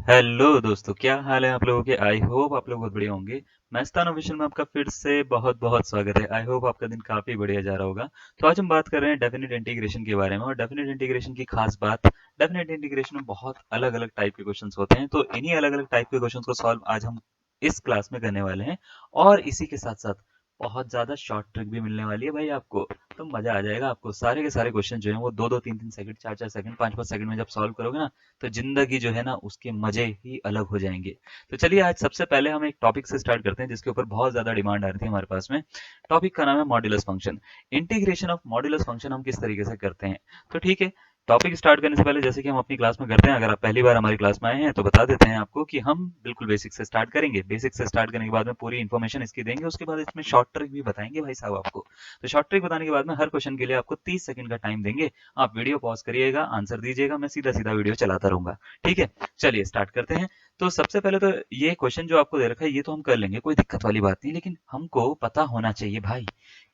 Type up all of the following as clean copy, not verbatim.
Hello दोस्तों, क्या हाल है आप लोगों के। आई होप आप लोग बहुत बढ़िया होंगे। मस्ताना ऑफिशियल में आपका फिर से बहुत बहुत स्वागत है। आई होप आपका दिन काफी बढ़िया जा रहा होगा। तो आज हम बात कर रहे हैं डेफिनेट इंटीग्रेशन के बारे में, और डेफिनेट इंटीग्रेशन की खास बात, डेफिनेट इंटीग्रेशन में बहुत अलग अलग टाइप के क्वेश्चंस होते हैं। तो इन्हीं अलग अलग टाइप के क्वेश्चंस को सॉल्व आज हम इस क्लास में करने वाले हैं। और इसी के साथ साथ बहुत ज्यादा शॉर्ट ट्रिक भी मिलने वाली है भाई आपको। तो मजा आ जाएगा आपको। सारे के सारे क्वेश्चन जो है वो दो दो तीन तीन सेकंड, चार चार सेकंड, पांच पांच सेकंड में जब सॉल्व करोगे ना, तो जिंदगी जो है ना उसके मजे ही अलग हो जाएंगे। तो चलिए आज सबसे पहले हम एक टॉपिक से स्टार्ट करते हैं जिसके ऊपर बहुत ज्यादा डिमांड आ रही थी हमारे पास में। टॉपिक का नाम है modulus function. Integration of modulus function हम किस तरीके से करते हैं। तो ठीक है, टॉपिक स्टार्ट करने से पहले जैसे कि हम अपनी क्लास में करते हैं, अगर आप पहली बार हमारी क्लास में आए हैं तो बता देते हैं आपको कि हम बिल्कुल बेसिक से स्टार्ट करेंगे। बेसिक से स्टार्ट करने के बाद में पूरी इन्फॉर्मेशन इसकी देंगे, उसके बाद इसमें शॉर्ट ट्रिक भी बताएंगे भाई साहब आपको। तो शॉर्ट ट्रिक बताने के बाद में हर क्वेश्चन के लिए आपको 30 सेकंड का टाइम देंगे। आप वीडियो पॉज करिएगा, आंसर दीजिएगा, मैं सीधा सीधा वीडियो चलाता रहूंगा। ठीक है, चलिए स्टार्ट करते हैं। तो सबसे पहले तो ये क्वेश्चन जो आपको दे रखा है ये तो हम कर लेंगे, कोई दिक्कत वाली बात नहीं, लेकिन हमको पता होना चाहिए भाई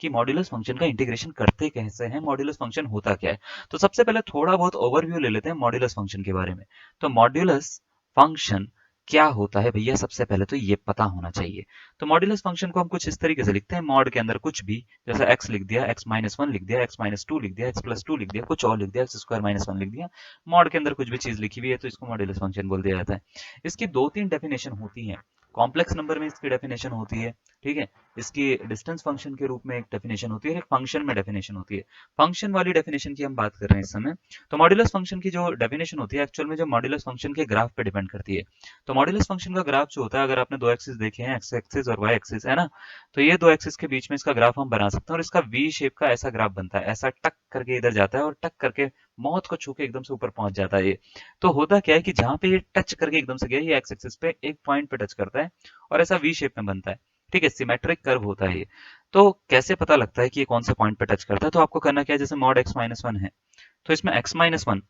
कि मॉड्यूलस फंक्शन का इंटीग्रेशन करते कैसे हैं, मॉड्यूलस फंक्शन होता क्या है। तो सबसे पहले थोड़ा बहुत ओवरव्यू ले लेते हैं मॉड्यूलस फंक्शन के बारे में। तो मॉड्यूलस फंक्शन क्या होता है भैया, सबसे पहले तो ये पता होना चाहिए। तो मॉड्यूलस फंक्शन को हम कुछ इस तरीके से लिखते हैं, मॉड के अंदर कुछ भी, जैसे एक्स लिख दिया, एक्स माइनस वन लिख दिया, एक्स माइनस टू लिख दिया, एक्स प्लस टू लिख दिया, कुछ और लिख दिया, एक्स स्क्वायर माइनस वन लिख दिया। मॉड के अंदर कुछ भी चीज लिखी हुई है तो इसको मॉड्यूलस फंक्शन बोल दिया जाता है। इसकी दो तीन डेफिनेशन होती हैं। कॉम्प्लेक्स नंबर में इसकी डेफिनेशन होती है, ठीक है। इसकी डिस्टेंस फंक्शन के रूप में एक डेफिनेशन होती है, एक फंक्शन में डेफिनेशन होती है। फंक्शन वाली डेफिनेशन की हम बात कर रहे हैं इस समय। तो मॉड्यूलस फंक्शन की जो डेफिनेशन होती है एक्चुअल में जो मॉड्यूलस फंक्शन के ग्राफ पे डिपेंड करती है। तो मॉड्यूलस फंक्शन का ग्राफ जो होता है, अगर आपने दो एक्सिस देखे हैं, एक्स एक्सिस और वाई एक्सिस, है ना, तो ये दो एक्सिस के बीच में इसका ग्राफ हम बना सकते हैं, और इसका वी शेप का ऐसा ग्राफ बनता है, ऐसा टक करके इधर जाता है और टक करके मौत को छू के एकदम से ऊपर पहुंच जाता है ये। तो होता क्या है कि जहां पे ये टच करके एकदम से गया, ये एक्स एक्सिस पे एक पॉइंट पे टच करता है और ऐसा वी शेप में बनता है। ठीक है, सिमेट्रिक कर्व होता है ये। तो कैसे पता लगता है कि ये कौन से पॉइंट पे टच करता है। तो आपको करना क्या है, जैसे मॉड एक्स माइनस वन है, तो इसमें एक्स माइनस वन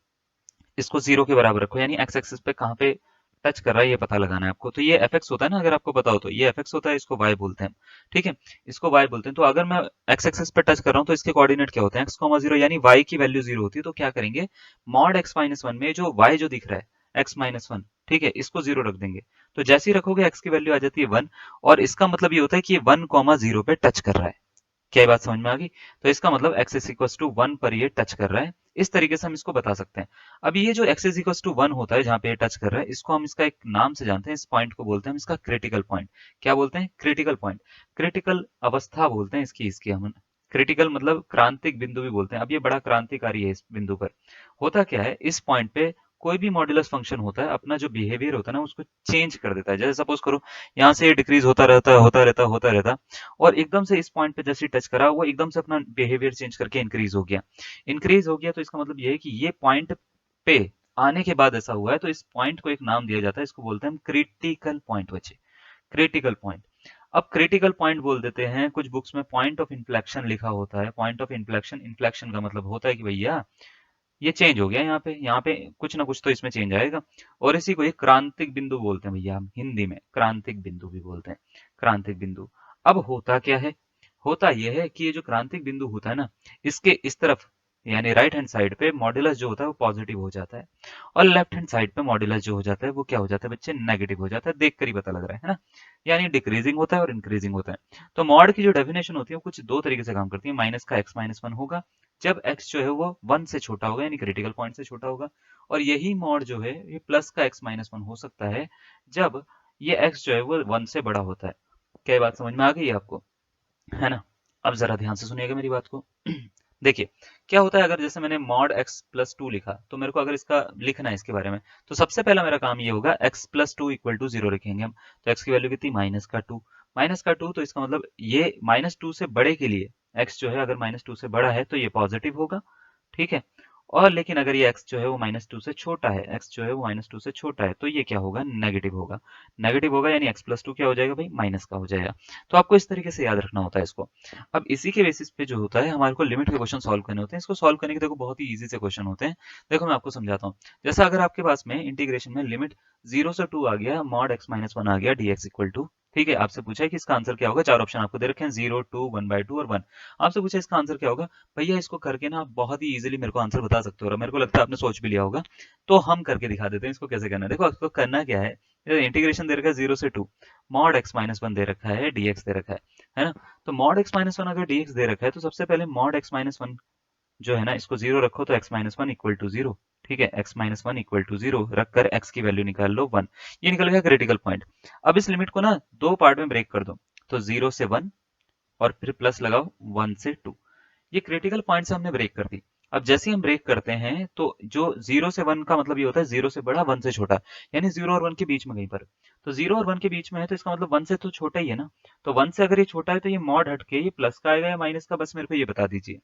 इसको जीरो के बराबर रखो, यानी एक्स एक्सिस पे कहाँ पे टच कर रहा है ये पता लगाना है आपको। तो ये एफ एक्स होता है ना, अगर आपको पता हो तो ये एफ एक्स होता है, इसको वाई बोलते हैं। ठीक है, इसको वाई बोलते हैं। तो अगर मैं एक्स एक्सिस पे टच कर रहा हूँ तो इसके कोऑर्डिनेट क्या होते हैं, एक्स कॉमा जीरो, यानी वाई की वैल्यू जीरो होती है। तो क्या करेंगे, मॉड एक्स माइनस वन में जो वाई जो दिख रहा है, एक्स माइनस वन, ठीक है, इसको जीरो रख देंगे। तो जैसे ही रखोगे एक्स की वैल्यू आ जाती है वन, और इसका मतलब ये होता है कि वन कॉमा जीरो पे टच कर रहा है। क्या ये बात समझ में आ गई। तो इसका मतलब x is equal to one पर ये टच कर रहा है। इस तरीके से हम इसको बता सकते हैं। अब ये जो x is equal to one होता है जहां पे ये टच कर रहा है, इसको हम इसका एक नाम से जानते हैं, इस पॉइंट को बोलते हैं हम इसका क्रिटिकल पॉइंट। क्या बोलते हैं, क्रिटिकल पॉइंट। क्रिटिकल अवस्था बोलते हैं इसकी हम। क्रिटिकल मतलब क्रांतिक बिंदु भी बोलते हैं। अब ये बड़ा क्रांतिकारी है इस बिंदु पर। होता क्या है, इस पॉइंट पे कोई भी मॉड्यूलस फंक्शन होता है अपना जो बिहेवियर होता है ना उसको चेंज कर देता है। जैसे सपोज करो, यहाँ से ये डिक्रीज होता रहता होता रहता होता रहता, और एकदम से इस पॉइंट पे जैसे टच करा वो एकदम से अपना बिहेवियर चेंज करके इंक्रीज हो गया। इंक्रीज हो गया तो इसका मतलब ये है कि ये पॉइंट पे आने के बाद ऐसा हुआ है, तो इस पॉइंट को एक नाम दिया जाता है, इसको बोलते हैं हम क्रिटिकल पॉइंट। बच्चे, क्रिटिकल पॉइंट। अब क्रिटिकल पॉइंट बोल देते हैं, कुछ बुक्स में पॉइंट ऑफ इन्फ्लेक्शन लिखा होता है। पॉइंट ऑफ इन्फ्लेक्शन, इन्फ्लेक्शन का मतलब होता है कि भैया ये चेंज हो गया, यहाँ पे कुछ ना कुछ तो इसमें चेंज आएगा। और इसी को एक क्रांतिक बिंदु बोलते हैं भैया, हम हिंदी में क्रांतिक बिंदु भी बोलते हैं। क्रांतिक बिंदु। अब होता क्या है, होता यह है कि ये जो क्रांतिक बिंदु होता है ना, इसके इस तरफ यानी राइट हैंड साइड पे मॉड्यूलस जो होता है वो पॉजिटिव हो जाता है, और लेफ्ट हैंड साइड पे मॉड्यूलस जो हो जाता है वो क्या हो जाता है बच्चे, नेगेटिव हो जाता है। देख कर ही पता लग रहा है ना, यानी डिक्रीजिंग होता है और इंक्रीजिंग होता है। तो मॉड की जो डेफिनेशन होती है वो कुछ दो तरीके से काम करती है। माइनस का एक्स माइनस वन होगा जब एक्स जो है वो वन से छोटा होगा, यानी क्रिटिकल पॉइंट से छोटा होगा। और यही मॉड जो है ये प्लस का एक्स माइनस वन हो सकता है जब ये एक्स जो है वो वन से बड़ा होता है। क्या ये बात समझ में आ गई है आपको, है ना। अब जरा ध्यान से सुनिएगा मेरी बात को। देखिए, क्या होता है, अगर जैसे मैंने मॉड एक्स प्लस टू लिखा, तो मेरे को अगर इसका लिखना है इसके बारे में, तो सबसे पहला मेरा काम ये होगा, x plus two equal to zero रखेंगे हम। तो एक्स की वैल्यू कितनी, माइनस का टू। माइनस का टू, तो इसका मतलब ये माइनस टू से बड़े के लिए एक्स जो है अगर माइनस टू से बड़ा है तो ये पॉजिटिव होगा। ठीक है, और लेकिन अगर ये x जो है वो माइनस टू से छोटा है, x जो है वो माइनस टू से छोटा है, तो ये क्या होगा, नेगेटिव होगा। नेगेटिव होगा यानी x प्लस टू क्या हो जाएगा भाई, माइनस का हो जाएगा। तो आपको इस तरीके से याद रखना होता है इसको। अब इसी के बेसिस पे जो होता है हमारे को लिमिट के क्वेश्चन सॉल्व करने होते हैं। इसको सॉल्व करने के देखो बहुत ही इजी से क्वेश्चन होते हैं। देखो मैं आपको समझाता हूँ। जैसा अगर आपके पास में इंटीग्रेशन में लिमिट जीरो से टू आ गया, मॉड एक्स माइनस वन आ गया, डी एक्स इक्वल टू ठीक है, आपसे पूछा है कि इसका आंसर क्या होगा, 4 ऑप्शन आपको दे रखे हैं, 0, 2, 1/2 और 1। आपसे पूछा है इसका आंसर क्या होगा। भैया इसको करके ना आप बहुत ही इजीली मेरे को आंसर बता सकते हो, और मेरे को लगता है आपने सोच भी लिया होगा। तो हम करके दिखा देते हैं इसको कैसे करना है। देखो आपको करना क्या है, इंटीग्रेशन दे रखा है 0 से 2, मॉड x माइनस 1 दे रखा है, dx दे रखा है ना। तो मॉड x माइनस 1 अगर dx दे रखा है तो सबसे पहले मॉड x माइनस 1 जो है ना इसको 0 रखो, तो x माइनस 1 इक्वल टू 0। ठीक है, x माइनस 1 इक्वल टू 0 रखकर x की वैल्यू निकाल लो 1। ये निकल गया क्रिटिकल पॉइंट। अब इस लिमिट को ना दो पार्ट में ब्रेक कर दो, तो 0 से 1 और फिर प्लस लगाओ 1 से 2। ये क्रिटिकल पॉइंट से हमने ब्रेक कर दी। अब जैसे ही हम ब्रेक करते हैं तो जो 0 से 1 का मतलब ये होता है 0 से बड़ा 1 से छोटा, यानी 0 और 1 के बीच में कहीं पर। तो 0 और 1 के बीच में है तो इसका मतलब 1 से तो छोटा ही है ना। तो 1 से अगर ये छोटा है तो ये मॉड हटके ये प्लस का आएगा या माइनस का, बस मेरे को ये बता दीजिए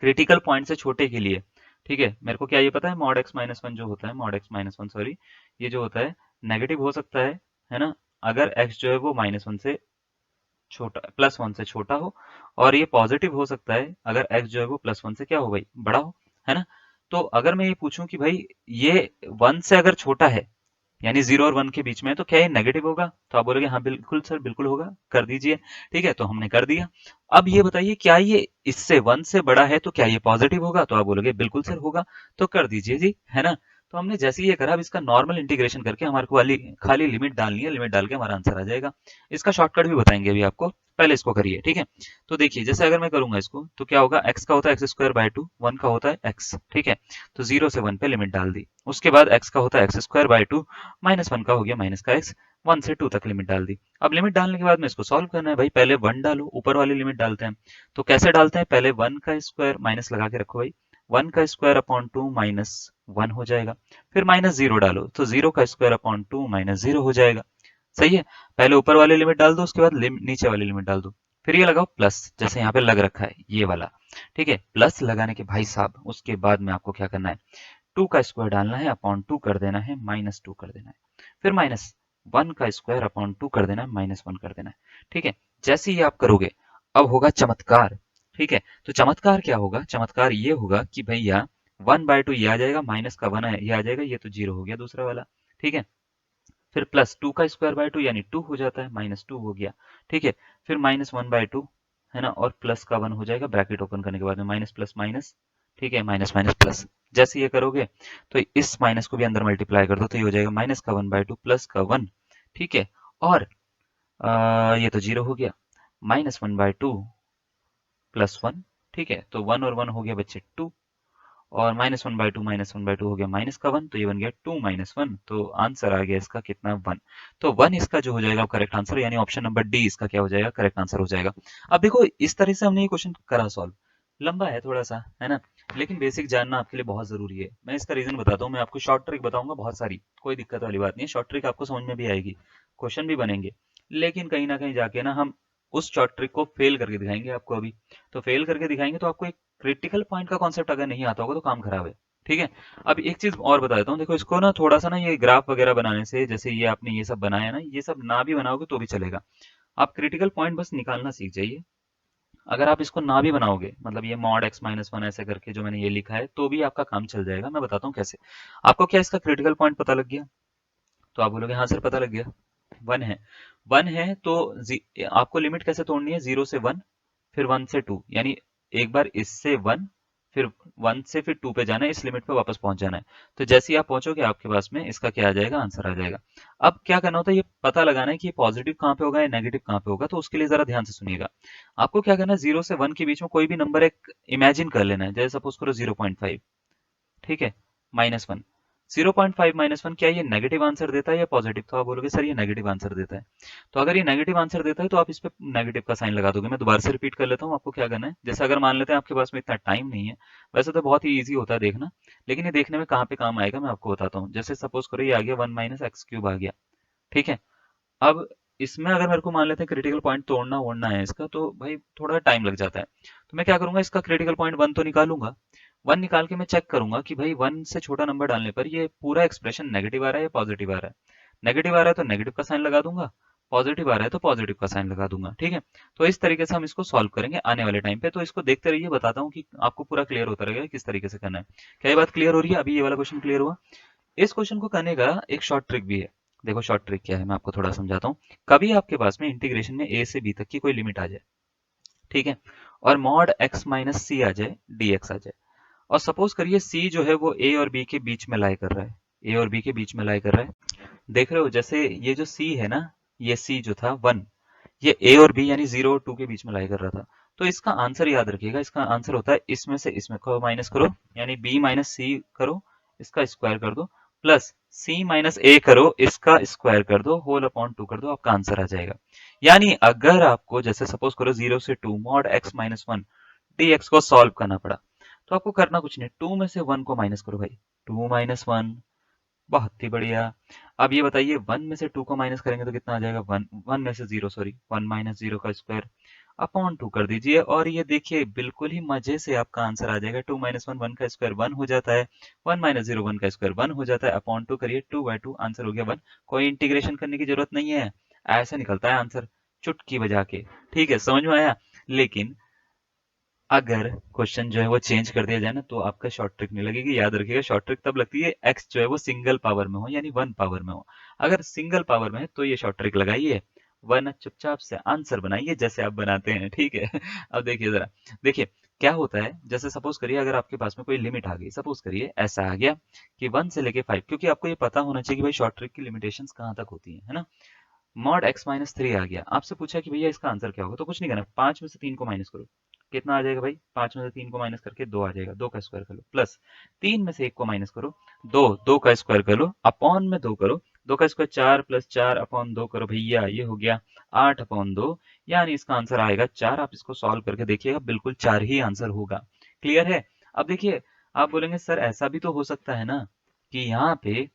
क्रिटिकल पॉइंट से छोटे के लिए। ठीक है, मेरे को क्या ये पता है, मॉड एक्स माइनस वन जो होता है, mod x minus one sorry, ये जो होता है नेगेटिव हो सकता है ना, अगर एक्स जो है वो माइनस वन से छोटा, प्लस वन से छोटा हो, और ये पॉजिटिव हो सकता है अगर एक्स जो है वो प्लस वन से क्या हो भाई, बड़ा हो, है ना। तो अगर मैं ये पूछूं कि भाई ये वन से अगर छोटा है, यानी 0 और 1 के बीच में है, तो क्या ये नेगेटिव होगा, तो आप बोलोगे हाँ बिल्कुल सर बिल्कुल होगा, कर दीजिए। ठीक है, तो हमने कर दिया। अब ये बताइए क्या ये इससे 1 से बड़ा है तो क्या ये पॉजिटिव होगा, तो आप बोलोगे बिल्कुल सर होगा, तो कर दीजिए जी, है ना। तो हमने जैसे ही ये करा, अब इसका नॉर्मल इंटीग्रेशन करके हमारे को वाली खाली लिमिट डालनी है, लिमिट डाल के हमारा आंसर आ जाएगा। इसका शॉर्टकट भी बताएंगे अभी आपको, पहले इसको करिए। ठीक है, तो देखिए जैसे अगर मैं करूंगा इसको तो क्या होगा, x का होता है x²/2, 1 का होता है x। ठीक है, तो 0 से 1 पे लिमिट डाल दी। उसके बाद x का होता है x²/2, -1 का हो गया माइनस का x, 1 से 2 तक लिमिट डाल दी। अब लिमिट डालने के बाद में इसको सॉल्व करना है भाई, पहले 1 डालो, ऊपर वाली लिमिट डालते हैं। तो कैसे डालते हैं, पहले 1 का स्क्वायर माइनस लगा के रखो भाई, 1 का स्क्वायर अपॉन 2 -1 हो जाएगा। फिर -0 डालो, तो 0 का स्क्वायर अपॉन 2 -0 हो जाएगा। सही है, पहले ऊपर वाली लिमिट डाल दो, उसके बाद नीचे वाली लिमिट डाल दो। फिर ये लगाओ प्लस, जैसे यहाँ पे लग रखा है ये वाला। ठीक है, प्लस लगाने के भाई साहब उसके बाद में आपको क्या करना है, 2 का स्क्वायर डालना है, अपॉन 2 कर देना है, -2 कर देना है। फिर -1 का स्क्वायर अपॉन 2 कर देना है, -1 कर देना है। ठीक है, जैसे ही आप करोगे अब होगा चमत्कार। ठीक है, तो चमत्कार क्या होगा, चमत्कार ये होगा कि भैया 1/2 ये आ जाएगा, माइनस का 1 है ये आ जाएगा, ये तो 0 हो गया दूसरा वाला। ठीक है, फिर प्लस 2 का स्क्वायर/2 यानी 2 हो जाता है, -2 हो गया। ठीक है, फिर -1/2 है ना, और प्लस का 1 हो जाएगा, ब्रैकेट ओपन करने के बाद में माइनस प्लस माइनस। ठीक है, माइनस माइनस प्लस। जैसे ये करोगे तो इस माइनस को भी अंदर मल्टीप्लाई कर दो, तो ये हो जाएगा माइनस का 1/2 प्लस का 1। ठीक है, और ये तो 0 हो गया, -1/2 प्लस 1। ठीक है, तो 1 और 1 हो गया बच्चे 2, और -1/2 हो गया माइनस का 1, तो ये बन गया 2 - 1, तो आंसर आ गया इसका कितना, 1। तो 1 इसका जो हो जाएगा करेक्ट आंसर, यानी ऑप्शन नंबर डी इसका क्या हो जाएगा, करेक्ट आंसर हो जाएगा। अब देखो इस तरह से हमने ये क्वेश्चन करा सॉल्व, लंबा है थोड़ा सा, है ना, लेकिन बेसिक जानना आपके लिए बहुत जरूरी है। मैं इसका रीजन बताता हूँ, मैं आपको शॉर्ट ट्रिक बताऊंगा बहुत सारी, कोई दिक्कत वाली बात नहीं है, शॉर्ट ट्रिक आपको समझ में भी आएगी, क्वेश्चन भी बनेंगे। लेकिन कहीं ना कहीं जाके ना हम उस शॉर्ट ट्रिक को फेल करके दिखाएंगे आपको अभी। तो फेल करके दिखाएंगे तो आपको एक क्रिटिकल पॉइंट का कॉन्सेप्ट अगर नहीं आता होगा तो काम खराब है। ठीक है, अब एक चीज और बता देता हूँ, देखो इसको ना थोड़ा सा ना ये ग्राफ वगैरह बनाने से, जैसे ये आपने ये सब बनाया ना, ये सब ना भी बनाओगे तो भी चलेगा। आप क्रिटिकल पॉइंट बस निकालना सीख जाइए। अगर आप इसको ना भी बनाओगे, मतलब ये मॉड x-1 ऐसे करके जो मैंने ये लिखा है, तो भी आपका काम चल जाएगा। मैं बताता हूँ कैसे। आपको क्या इसका क्रिटिकल पॉइंट पता लग गया, तो आप बोलोगे हाँ सर पता लग गया, 1 है। 1 है तो आपको लिमिट कैसे तोड़नी है, 0 से 1 फिर 1 से 2, यानी एक बार इससे 1 फिर 1 से फिर 2 पे जाना है, इस लिमिट पे वापस पहुंच जाना है। तो जैसे ही आप पहुंचोगे आपके पास में इसका क्या आ जाएगा, आंसर आ जाएगा। अब क्या करना होता है, ये पता लगाना है कि ये पॉजिटिव कहाँ पे होगा या नेगेटिव कहाँ पे होगा, तो उसके लिए जरा ध्यान से सुनिएगा। आपको क्या करना है, 0 से 1 के बीच में कोई भी नंबर एक इमेजिन कर लेना है, जैसे सपोज करो 0.5। ठीक है, -1, 0.5 -1 क्या ये नेगेटिव आंसर देता है या पॉजिटिव, तो आप बोलोगे सर ये नेगेटिव आंसर देता है। तो अगर ये नेगेटिव आंसर देता है तो आप इस पे नेगेटिव का साइन लगा दोगे। मैं दोबारा से रिपीट कर लेता हूँ, आपको क्या करना है, जैसे अगर मान लेते हैं आपके पास में इतना टाइम नहीं है, वैसे तो बहुत ही ईजी होता है देखना, लेकिन ये देखने में कहाँ पे काम आएगा मैं आपको बताता हूँ। जैसे सपोज करो ये आ गया 1 - x³ आ गया। ठीक है, अब इसमें अगर मेरे को मान लेते हैं क्रिटिकल पॉइंट तोड़ना वोड़ना है इसका, तो भाई थोड़ा टाइम लग जाता है। तो मैं क्या करूंगा, इसका क्रिटिकल पॉइंट 1 तो निकालूंगा। 1 निकाल के मैं चेक करूंगा कि भाई 1 से छोटा नंबर डालने पर ये पूरा एक्सप्रेशन नेगेटिव आ रहा है या पॉजिटिव आ रहा है। नेगेटिव आ रहा है तो नेगेटिव का साइन लगा दूंगा, पॉजिटिव आ रहा है तो पॉजिटिव का साइन लगा दूंगा। ठीक है, तो इस तरीके से हम इसको सॉल्व करेंगे आने वाले टाइम पे। तो इसको देखते रहिए, बताता हूँ कि आपको पूरा क्लियर होता रहेगा किस तरीके से करना है। क्या ये बात क्लियर हो रही है, अभी ये वाला क्वेश्चन क्लियर हुआ। इस क्वेश्चन को करने का एक शॉर्ट ट्रिक भी है। देखो शॉर्ट ट्रिक क्या है, मैं आपको थोड़ा समझाता हूँ। कभी आपके पास में इंटीग्रेशन में a से b तक की कोई लिमिट आ जाए, ठीक है, और मॉड x माइनस सी आ जाए, dx आ जाए, और सपोज करिए c जो है वो a और b के बीच में लाई कर रहा है, a और b के बीच में लाई कर रहा है। देख रहे हो, जैसे ये जो c है ना, ये c जो था 1, ये a और b यानी 0 और 2 के बीच में लाई कर रहा था। तो इसका आंसर याद रखिएगा, इसका आंसर होता है इसमें से इसमें को माइनस करो, यानी b माइनस सी करो, इसका स्क्वायर कर दो, प्लस c माइनस a करो, इसका स्क्वायर कर दो, होल अपॉन 2 कर दो, आपका आंसर आ जाएगा। यानी अगर आपको जैसे सपोज करो 0 से 2 मॉड x माइनस 1 dx को सॉल्व करना पड़ा, तो आपको करना कुछ नहीं, 2 में से 1 को माइनस करो भाई, 2 माइनस 1, बहुत ही बढ़िया। अब ये बताइए 1 में से 2 को माइनस करेंगे तो कितना आ जाएगा, 1, 1 में से 0, सॉरी 1 माइनस 0 का स्क्वायर अपॉन 2 कर दीजिए, और ये देखिए बिल्कुल ही मजे से आपका आंसर आ जाएगा। 2 माइनस 1, 1 का स्क्वायर 1 हो जाता है, 1 माइनस 0, 1 का स्क्वायर 1 हो जाता है, अपॉन 2 करिए, 2/2 आंसर हो गया 1। कोई इंटीग्रेशन करने की जरूरत नहीं है, ऐसे निकलता है आंसर चुटकी बजा के। ठीक है, समझ में आया। लेकिन अगर क्वेश्चन जो है वो चेंज कर दिया जाए ना, तो आपका शॉर्ट ट्रिक नहीं लगेगी। याद रखिएगा, शॉर्ट ट्रिक तब लगती है एक्स जो है वो सिंगल पावर में हो, यानी 1 पावर में हो। अगर सिंगल पावर में है तो ये शॉर्ट ट्रिक लगाइए, वरना चुपचाप से आंसर बनाइए जैसे आप बनाते हैं, ठीक है। अब देखिए जरा, देखिए क्या होता है, जैसे सपोज करिए अगर आपके पास में कोई लिमिट आ गई, सपोज करिए ऐसा आ गया कि 1 से लेके 5, क्योंकि आपको ये पता होना चाहिए कि भाई शॉर्ट ट्रिक की लिमिटेशंस कहाँ तक होती है ना। मॉड x माइनस 3 आ गया, आपसे पूछा कि भैया इसका आंसर क्या होगा, तो कुछ नहीं करना, 5 में से 3 को माइनस करो, कितना आ जाएगा भाई, 5 में से 3 को माइनस करके 2 आ जाएगा, 2 का स्क्वायर कर लो, प्लस 3 में से 1 को माइनस करो, 2, 2 का स्क्वायर कर लो, अपॉन में 2 करो, 2 का स्क्वायर 4 प्लस 4 अपॉन 2 करो भैया, ये हो गया 8 अपॉन 2, यानी इसका आंसर आएगा 4। आप इसको सॉल्व करके देखिएगा, बिल्कुल 4 ही आंसर होगा। क्लियर है। अब देखिए, आप बोलेंगे सर ऐसा भी तो हो सकता है ना कि यहाँ पे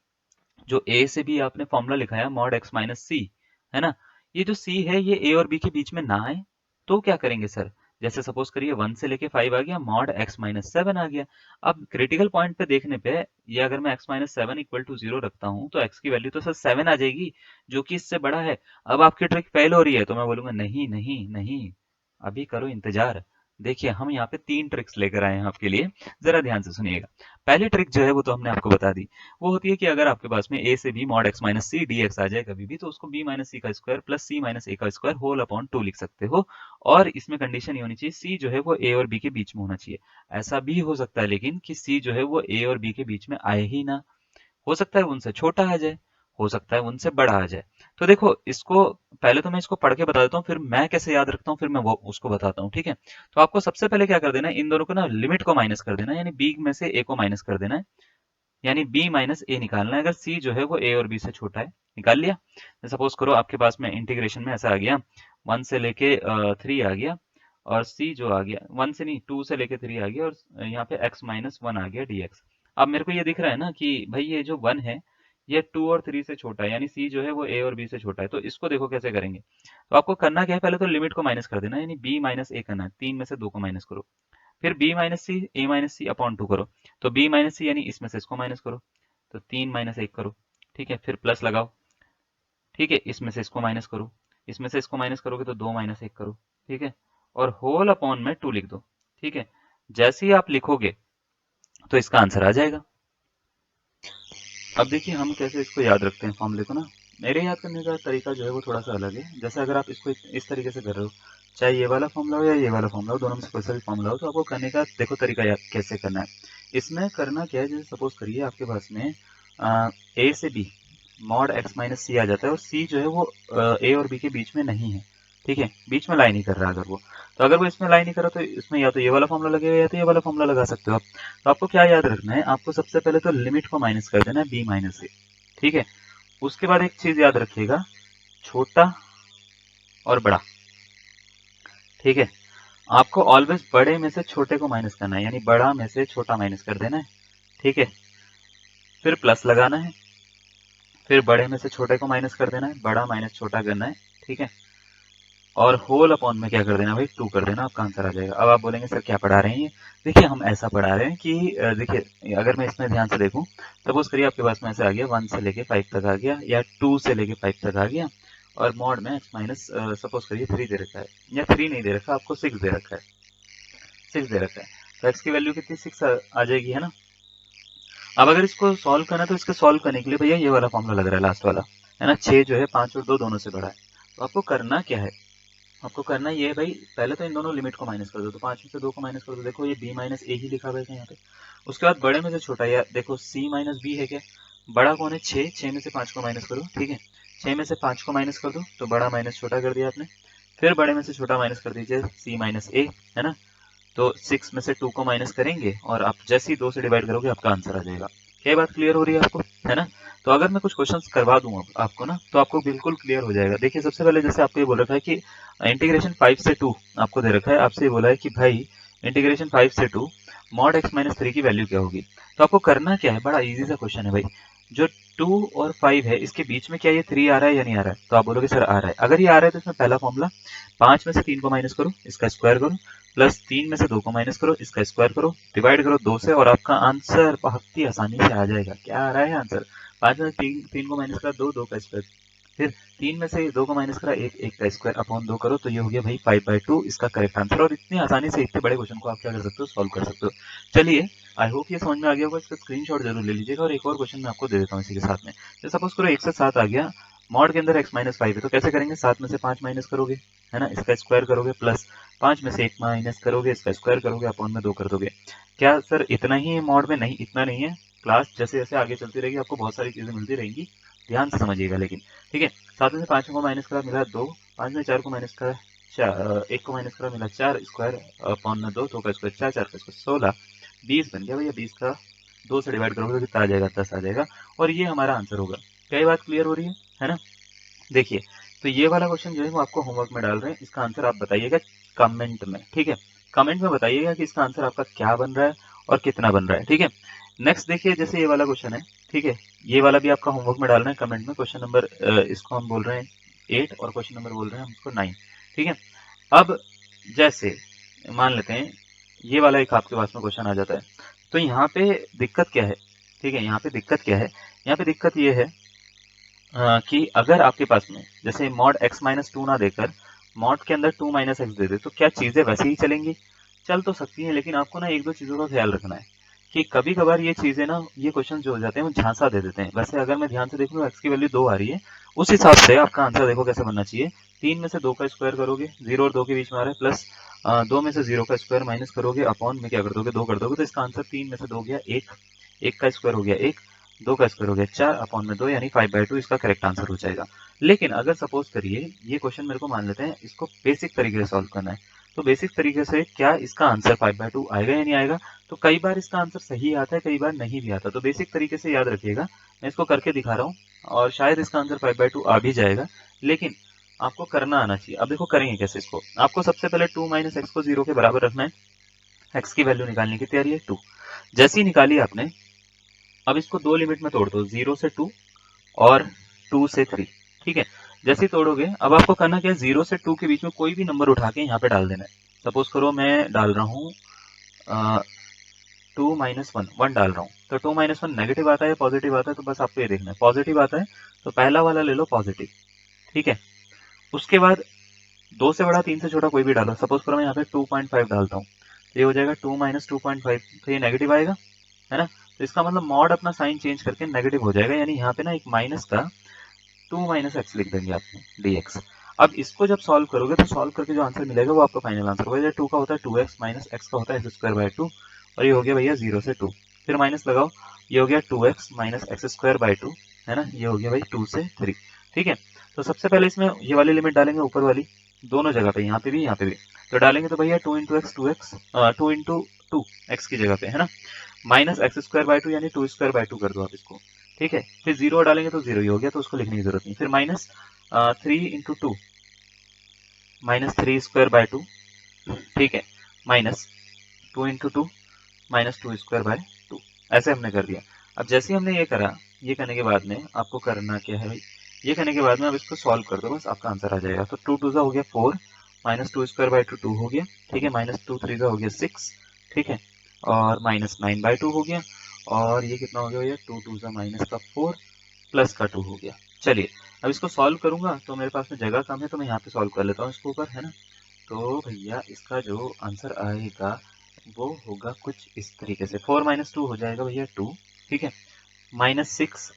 जो ए से बी आपने फॉर्मूला लिखा है मॉड एक्स माइनस सी, है ना, ये जो सी है ये ए और बी के बीच में ना आए, तो क्या करेंगे सर, जैसे सपोज करिए 1 से लेके 5 आ गया, मॉड एक्स माइनस 7 आ गया। अब क्रिटिकल पॉइंट पे देखने पे, ये अगर मैं एक्स माइनस 7 इक्वल टू 0 रखता हूँ तो एक्स की वैल्यू तो सर 7 आ जाएगी, जो कि इससे बड़ा है। अब आपकी ट्रिक फेल हो रही है, तो मैं बोलूंगा नहीं नहीं नहीं, अभी करो इंतजार। देखिए हम यहाँ पे 3 ट्रिक्स लेकर आए हैं आपके लिए, जरा ध्यान से सुनिएगा। पहली ट्रिक जो है वो तो हमने आपको बता दी, वो होती है कि अगर आपके पास में a से b mod x minus C D X आ जाए कभी भी, तो उसको b माइनस सी का square plus C minus A का स्क्वायर होल अपॉन 2 लिख सकते हो। और इसमें कंडीशन ये होनी चाहिए c जो है वो a और b के बीच में होना चाहिए। ऐसा भी हो सकता है लेकिन कि c जो है वो a और b के बीच में आए ही ना, हो सकता है उनसे छोटा आ जाए, हो सकता है उनसे बड़ा आ जाए। तो देखो इसको, पहले तो मैं इसको पढ़ के बता देता हूँ, फिर मैं कैसे याद रखता हूँ, फिर मैं वो उसको बताता हूँ, ठीक है। तो आपको सबसे पहले क्या कर देना है, इन दोनों को ना लिमिट को माइनस कर देना है, यानी b में से a को माइनस कर देना है, यानी b माइनस ए निकालना है अगर c जो है वो a और b से छोटा है। निकाल लिया। सपोज करो आपके पास में इंटीग्रेशन में ऐसा आ गया, 1 से लेके 3 आ गया, और c जो आ गया 1 से नहीं 2 से लेके 3 आ गया, और यहाँ पे x माइनस 1 आ गया dx। अब मेरे को ये दिख रहा है ना कि भाई ये जो 1 है ये 2 और 3 से छोटा है, यानी c जो है वो a और b से छोटा है। तो इसको देखो कैसे करेंगे, तो आपको करना क्या है, पहले तो लिमिट को माइनस कर देना है, यानी b माइनस ए करना है, 3 में से 2 को माइनस करो, फिर b माइनस सी ए माइनस सी अपॉन 2 करो, तो b माइनस सी यानी इसमें से इसको माइनस करो, तो 3 माइनस 1 करो, ठीक है, फिर प्लस लगाओ, ठीक है, इसमें से इसको माइनस करो, इसमें से इसको माइनस करोगे तो 2 माइनस 1 करो, ठीक है, और होल अपॉन में 2 लिख दो, ठीक है। जैसे ही आप लिखोगे तो इसका आंसर आ जाएगा। अब देखिए हम कैसे इसको याद रखते हैं फॉर्मूले को ना, मेरे याद करने का तरीका जो है वो थोड़ा सा अलग है। जैसे अगर आप इसको इस तरीके से कर रहे हो, चाहे ये वाला फॉर्मूला हो या ये वाला फॉर्मूला हो, दोनों में से कोई सा भी फॉर्मूला हो, तो आपको करने का देखो तरीका याद कैसे करना है। इसमें करना क्या है, जैसे सपोज करिए आपके पास में ए से बी मॉड एक्स माइनस सी आ जाता है, और सी जो है वो ए और बी के बीच में नहीं है, ठीक है, बीच में लाई नहीं कर रहा अगर वो, तो अगर वो इसमें लाई नहीं कर रहा तो इसमें या तो ये वाला फॉर्मूला लगेगा या तो ये वाला फॉर्मूला लगा सकते हो आप। तो आपको क्या याद रखना है, आपको सबसे पहले तो लिमिट को माइनस कर देना है b माइनस से, ठीक है। उसके बाद एक चीज याद रखिएगा, छोटा और बड़ा, ठीक है। आपको ऑलवेज बड़े में से छोटे को माइनस करना है, यानी बड़ा में से छोटा माइनस कर देना है, ठीक है, फिर प्लस लगाना है, फिर बड़े में से छोटे को माइनस कर देना है, बड़ा माइनस छोटा करना है, ठीक है, और होल अपॉन में क्या कर देना भाई 2 कर देना, आपका आंसर आ जाएगा। अब आप बोलेंगे सर क्या पढ़ा रहे हैं ये, देखिए हम ऐसा पढ़ा रहे हैं कि देखिए अगर मैं इसमें ध्यान से देखूं, सपोज करिए आपके पास में ऐसे आ गया 1 से लेके 5 तक आ गया, या 2 से लेके 5 तक आ गया, और मॉड में x माइनस सपोज करिए 3 दे रखा है, या 3 नहीं दे रखा, आपको 6 दे रखा है, 6 दे रखा है, तो x की वैल्यू कितनी 6 आ जाएगी, है ना। अब अगर इसको सॉल्व करना है तो इसको सॉल्व करने के लिए भैया ये वाला फॉर्मूला लग रहा है लास्ट वाला, है ना। 6 जो है 5 और 2 दोनों से बड़ा है। तो आपको करना क्या है, आपको करना ये है भाई, पहले तो इन दोनों लिमिट को माइनस कर दो, तो 5 में से 2 को माइनस कर दो, देखो ये b माइनस ए ही लिखा हुआ है यहाँ पे। उसके बाद बड़े में से छोटा, या देखो c माइनस बी है क्या, बड़ा कौन है 6, 6 में से 5 को माइनस करो, ठीक है। 6 में से 5 को माइनस कर दो तो बड़ा माइनस छोटा कर दिया आपने, फिर बड़े में से छोटा माइनस कर दीजिए c माइनस ए, है ना। तो 6 में से 2 को माइनस करेंगे और आप जैसे ही 2 से डिवाइड करोगे आपका आंसर आ जाएगा। क्या बात क्लियर हो रही है आपको, है ना। तो अगर मैं कुछ क्वेश्चंस करवा दूं अब आपको ना, तो आपको बिल्कुल क्लियर हो जाएगा। देखिए सबसे पहले जैसे आपको ये बोल रखा है कि इंटीग्रेशन 5 से 2 आपको दे रखा है, आपसे ये बोला है कि भाई इंटीग्रेशन 5 से 2 मॉड x माइनस 3 की वैल्यू क्या होगी। तो आपको करना क्या है, बड़ा इजी सा क्वेश्चन है भाई। जो 2 और 5 है इसके बीच में क्या ये 3 आ रहा है या नहीं आ रहा है, तो आप बोलोगे सर आ रहा है। अगर ये आ रहा है तो इसमें पहला फॉर्मूला 5 में से 3 को माइनस करो, इसका स्क्वायर करो, प्लस 3 में से 2 को माइनस करो, इसका स्क्वायर करो, डिवाइड करो 2 से, और आपका आंसर बहुत ही आसानी से आ जाएगा। क्या आ रहा है आंसर, 5 में से 3 को माइनस करा 2, 2 का स्क्वायर, फिर 3 में से 2 को माइनस करा 1, 1 का स्क्वायर अपॉन 2 करो, तो ये हो गया भाई 5/2 इसका करेक्ट आंसर। और इतनी आसानी से इतने बड़े क्वेश्चन को आप क्या कर सकते हो, सॉल्व कर सकते हो। चलिए आई होप ये समझ में आ गया होगा, इसका स्क्रीनशॉट जरूर ले लीजिएगा। और एक और क्वेश्चन मैं आपको दे देता हूँ इसी के साथ में। तो सपोज करो 1 से 7 आ गया, मॉड के अंदर x माइनस 5 है, तो कैसे करेंगे, 7 में से 5 माइनस करोगे, है ना, इसका स्क्वायर करोगे, प्लस 5 में से 1 माइनस करोगे, इसका स्क्वायर करोगे, अपॉन में 2 कर दोगे। क्या सर इतना ही है मॉड में, नहीं इतना नहीं है। क्लास जैसे जैसे आगे चलती रहेगी आपको बहुत सारी चीजें मिलती रहेंगी, ध्यान से समझिएगा लेकिन, ठीक है। 7 में से 5 को माइनस करा मिला 2, 5 में 4 को माइनस करा 1 को माइनस करा मिला 4 स्क्वायर अपॉन में 2, 2 का स्क्वायर 4, 4 का स्क्वायर 16, 20 बन गया भैया। 20 का 2 से डिवाइड करोगे तो कितना आ जाएगा, 10 आ जाएगा, और ये हमारा आंसर होगा। क्या ये बात क्लियर हो रही है ना। देखिए तो ये वाला क्वेश्चन जो है वो आपको होमवर्क में डाल रहे हैं, इसका आंसर आप बताइएगा कमेंट में, ठीक है। कमेंट में बताइएगा कि इसका आंसर आपका क्या बन रहा है और कितना बन रहा है, ठीक है। नेक्स्ट देखिए जैसे ये वाला क्वेश्चन है, ठीक है, ये वाला भी आपका होमवर्क में डालना है कमेंट में। क्वेश्चन नंबर इसको हम बोल रहे हैं 8 और क्वेश्चन नंबर बोल रहे हैं हम इसको 9, ठीक है। अब जैसे मान लेते हैं ये वाला एक आपके पास में क्वेश्चन आ जाता है, तो यहाँ पे दिक्कत क्या है, ठीक है, यहाँ पे दिक्कत क्या है, यहाँ पे दिक्कत ये है कि अगर आपके पास में जैसे मॉड x माइनस 2 ना देकर मॉड के अंदर 2 माइनस एक्स दे दे, तो क्या चीजें वैसे ही चलेंगी, चल तो सकती हैं, लेकिन आपको ना एक दो चीजों का ख्याल रखना है कि कभी कभार ये चीजें ना, ये क्वेश्चन जो हो जाते हैं वो झांसा दे देते हैं। वैसे अगर मैं ध्यान से देख लूँ x की वैल्यू 2 आ रही है, उस हिसाब से आपका आंसर देखो कैसे बनना चाहिए। 3 में से 2 का स्क्वायर करोगे, 0 और 2 के बीच में आ रहा है, प्लस 2 में से 0 का स्क्वायर माइनस करोगे, अपॉन में क्या कर दोगे, 2 कर दोगे, तो इसका आंसर 3 में से 2 गया 1, 1 का स्क्वायर हो गया 1, 2 का स्क्वायर हो गया 4, अपॉन में 2 यानी 5/2 इसका करेक्ट आंसर हो जाएगा। लेकिन अगर सपोज करिए ये क्वेश्चन मेरे को मान लेते हैं इसको बेसिक तरीके से सॉल्व करना है, तो बेसिक तरीके से क्या इसका आंसर 5/2 आएगा या नहीं आएगा। तो कई बार इसका आंसर सही आता है, कई बार नहीं भी आता। तो बेसिक तरीके से याद रखिएगा, मैं इसको करके दिखा रहा हूँ और शायद इसका आंसर 5/2 आ भी जाएगा, लेकिन आपको करना आना चाहिए। अब देखो करेंगे कैसे इसको, आपको सबसे पहले 2 माइनस एक्स को 0 के बराबर रखना है, एक्स की वैल्यू निकालने की तैयारी है 2। जैसी निकाली आपने, अब इसको दो लिमिट में तोड़ दो, 0 से 2 और 2 से 3, ठीक है। जैसे ही तोड़ोगे अब आपको करना क्या है, 0 से 2 के बीच में कोई भी नंबर उठा के यहाँ पे डाल देना है। सपोज करो मैं डाल रहा हूँ 2 माइनस 1, 1 डाल रहा हूँ, तो 2 माइनस 1 नेगेटिव आता है पॉजिटिव आता है, तो बस आपको ये देखना है पॉजिटिव आता है तो पहला वाला ले लो पॉजिटिव, ठीक है। उसके बाद 2 से बड़ा 3 से छोटा कोई भी डालो, सपोज करो मैं यहाँ पे 2.5 डालता हूँ, तो ये हो जाएगा 2 माइनस 2.5, तो ये नेगेटिव आएगा, है ना। तो इसका मतलब मॉड अपना साइन चेंज करके नेगेटिव हो जाएगा, यानी यहाँ पे ना एक माइनस का 2 माइनस एक्स लिख देंगे आपने dx। अब इसको जब सॉल्व करोगे तो सॉल्व करके जो आंसर मिलेगा वो आपका फाइनल आंसर होगा। 2 का होता है 2x माइनस एक्स का होता है x² 2, और ये हो गया भैया 0 से 2, फिर माइनस लगाओ, ये हो गया 2x माइनस x² 2, है ना, ये हो गया भाई 2 से 3, ठीक है। तो सबसे पहले इसमें ये वाली लिमिट डालेंगे ऊपर वाली, दोनों जगह पे, यहाँ पे भी यहाँ पे भी, तो डालेंगे तो भैया 2 into x 2x, 2 into 2 x की जगह पे, है ना, माइनस x² 2 यानी 2² 2 कर दो आप इसको, ठीक है। फिर 0 डालेंगे तो 0 ही हो गया, तो उसको लिखने की जरूरत नहीं। फिर माइनस 3 इंटू 2, माइनस 3² 2, ठीक है, माइनस 2 इंटू 2 माइनस 2² 2, ऐसे हमने कर दिया। अब जैसे ही हमने ये करा, ये करने के बाद में आपको करना क्या है भाई, ये करने के बाद में अब इसको सॉल्व कर दो, बस आपका आंसर आ जाएगा। तो 2 2 हो गया 4, माइनस 2² 2 2 हो गया, ठीक है, माइनस 2 3 हो गया 6, ठीक है, और माइनस 9/2 हो गया, और ये कितना हो गया भैया, 2 2 माइनस का 4 प्लस का 2 हो गया। चलिए अब इसको सॉल्व करूंगा तो मेरे पास में जगह कम है, तो मैं यहाँ पे सॉल्व कर लेता हूँ इसको ऊपर, है ना। तो भैया इसका जो आंसर आएगा वो होगा कुछ इस तरीके से, 4 माइनस 2 हो जाएगा भैया 2, ठीक है, माइनस 6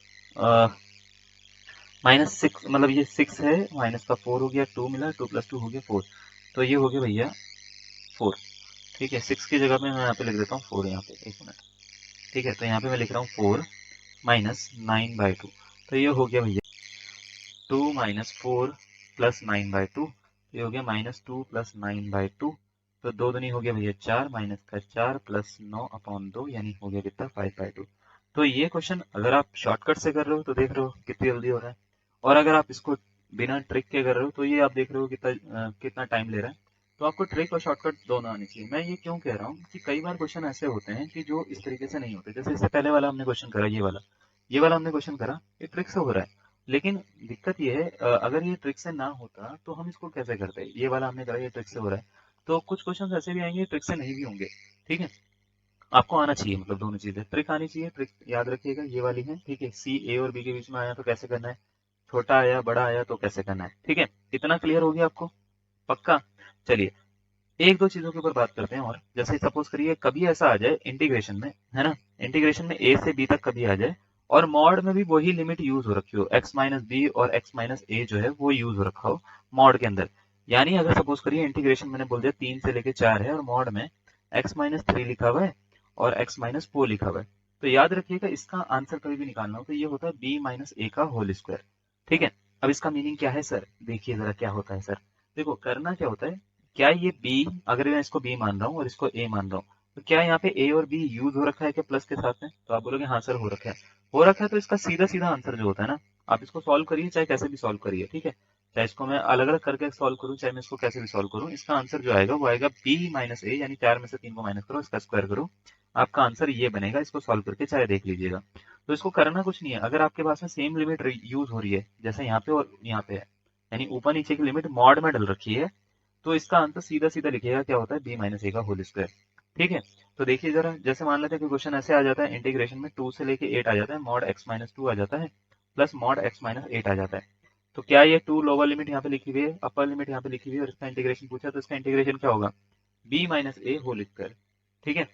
-6 मतलब ये 6 है, माइनस का 4 हो गया, 2 मिला, 2 + 2 हो गया 4, तो ये हो गया भैया 4। ठीक है, 6 की जगह पे मैं यहाँ पे लिख देता हूँ 4, यहाँ पे 1 मिनट। ठीक है, तो यहाँ पे मैं लिख रहा हूँ 4 माइनस 9/2, तो ये हो गया भैया 2 माइनस 4 प्लस 9/2, ये हो गया -2 प्लस 9/2, तो 2 दूनी हो गया भैया 4, माइनस का 4 प्लस 9/2, यानी हो गया कितना 5/2। तो ये क्वेश्चन अगर आप शॉर्टकट से कर रहे हो तो देख रहे हो कितनी जल्दी हो रहा है, और अगर आप इसको बिना ट्रिक के कर रहे हो तो ये आप देख रहे हो कितना टाइम ले रहा है। तो आपको ट्रिक और शॉर्टकट दोनों आनी चाहिए। मैं ये क्यों कह रहा हूँ कि कई बार क्वेश्चन ऐसे होते हैं कि जो इस तरीके से नहीं होते, जैसे इससे पहले वाला हमने क्वेश्चन करा, ये वाला हमने क्वेश्चन करा, ये ट्रिक से हो रहा है। लेकिन दिक्कत ये है, अगर ये ट्रिक से ना होता तो हम इसको कैसे करते? ये वाला हमने करा, ये ट्रिक से हो रहा है, तो कुछ क्वेश्चन ऐसे भी आएंगे ट्रिक से नहीं भी होंगे। ठीक है, आपको आना चाहिए, मतलब दोनों चीजें, ट्रिक आनी चाहिए। ट्रिक याद रखिएगा ये वाली है, ठीक है। सी ए और बी के बीच में आया तो कैसे करना है, छोटा आया बड़ा आया तो कैसे करना है, ठीक है। इतना क्लियर हो गया आपको? पक्का। चलिए एक दो चीजों के ऊपर बात करते हैं, और जैसे सपोज करिए कभी ऐसा आ जाए इंटीग्रेशन में, है ना, इंटीग्रेशन में ए से बी तक कभी आ जाए, और मॉड में भी वही लिमिट यूज हो रखी हो, x माइनस बी और x माइनस ए जो है वो यूज हो रखा हो मॉड के अंदर। यानी अगर सपोज करिए इंटीग्रेशन मैंने बोल दिया 3 से लेके 4 है, और मॉड में x-3 लिखा हुआ है और x-4 लिखा हुआ है, तो याद रखिएगा इसका आंसर कभी भी निकालना हो तो ये होता है b माइनस ए का होल स्क्वायर। ठीक है, अब इसका मीनिंग क्या है सर, देखिए जरा क्या होता है सर। देखो करना क्या होता है, क्या ये b, अगर मैं इसको b मान रहा हूँ और इसको a मान रहा हूँ, तो क्या यहाँ पे a और b यूज हो रखा है क्या प्लस के साथ में? तो आप बोलोगे हाँ सर हो रखा है, हो रखा है, तो इसका सीधा सीधा आंसर जो होता है ना, आप इसको सॉल्व करिए चाहे कैसे भी सॉल्व करिए, ठीक है। चाहे इसको मैं अलग अलग करके सॉल्व करूँ, चाहे मैं इसको कैसे भी सॉल्व करूँ, इसका आंसर जो आएगा वो आएगा b माइनस ए, यानी 4 में से 3 को माइनस करो, इसका स्क्वायर करो, आपका आंसर ये बनेगा। इसको सॉल्व करके चाहे देख लीजिएगा। तो इसको करना कुछ नहीं है, अगर आपके पास में सेम लिमिट यूज हो रही है जैसे यहाँ पे और यहाँ पे है, यानी ऊपर नीचे की लिमिट मॉड में डल रखी है, तो इसका आंसर सीधा सीधा लिखिएगा क्या होता है b माइनस ए का होल स्क्वायर। ठीक है, तो देखिए जरा, जैसे मान लेते हैं कि क्वेश्चन ऐसे आ जाता है, इंटीग्रेशन में 2 से लेके 8 आ जाता है, मॉड x-2 आ जाता है प्लस मॉड x-8 आ जाता है। तो क्या ये 2 लोअर लिमिट यहाँ पे लिखी हुई है, अपर लिमिट यहाँ पे लिखी हुई है, और इसका इंटीग्रेशन पूछा तो इसका इंटीग्रेशन क्या होगा, b माइनस ए होल स्क्वायर। ठीक है,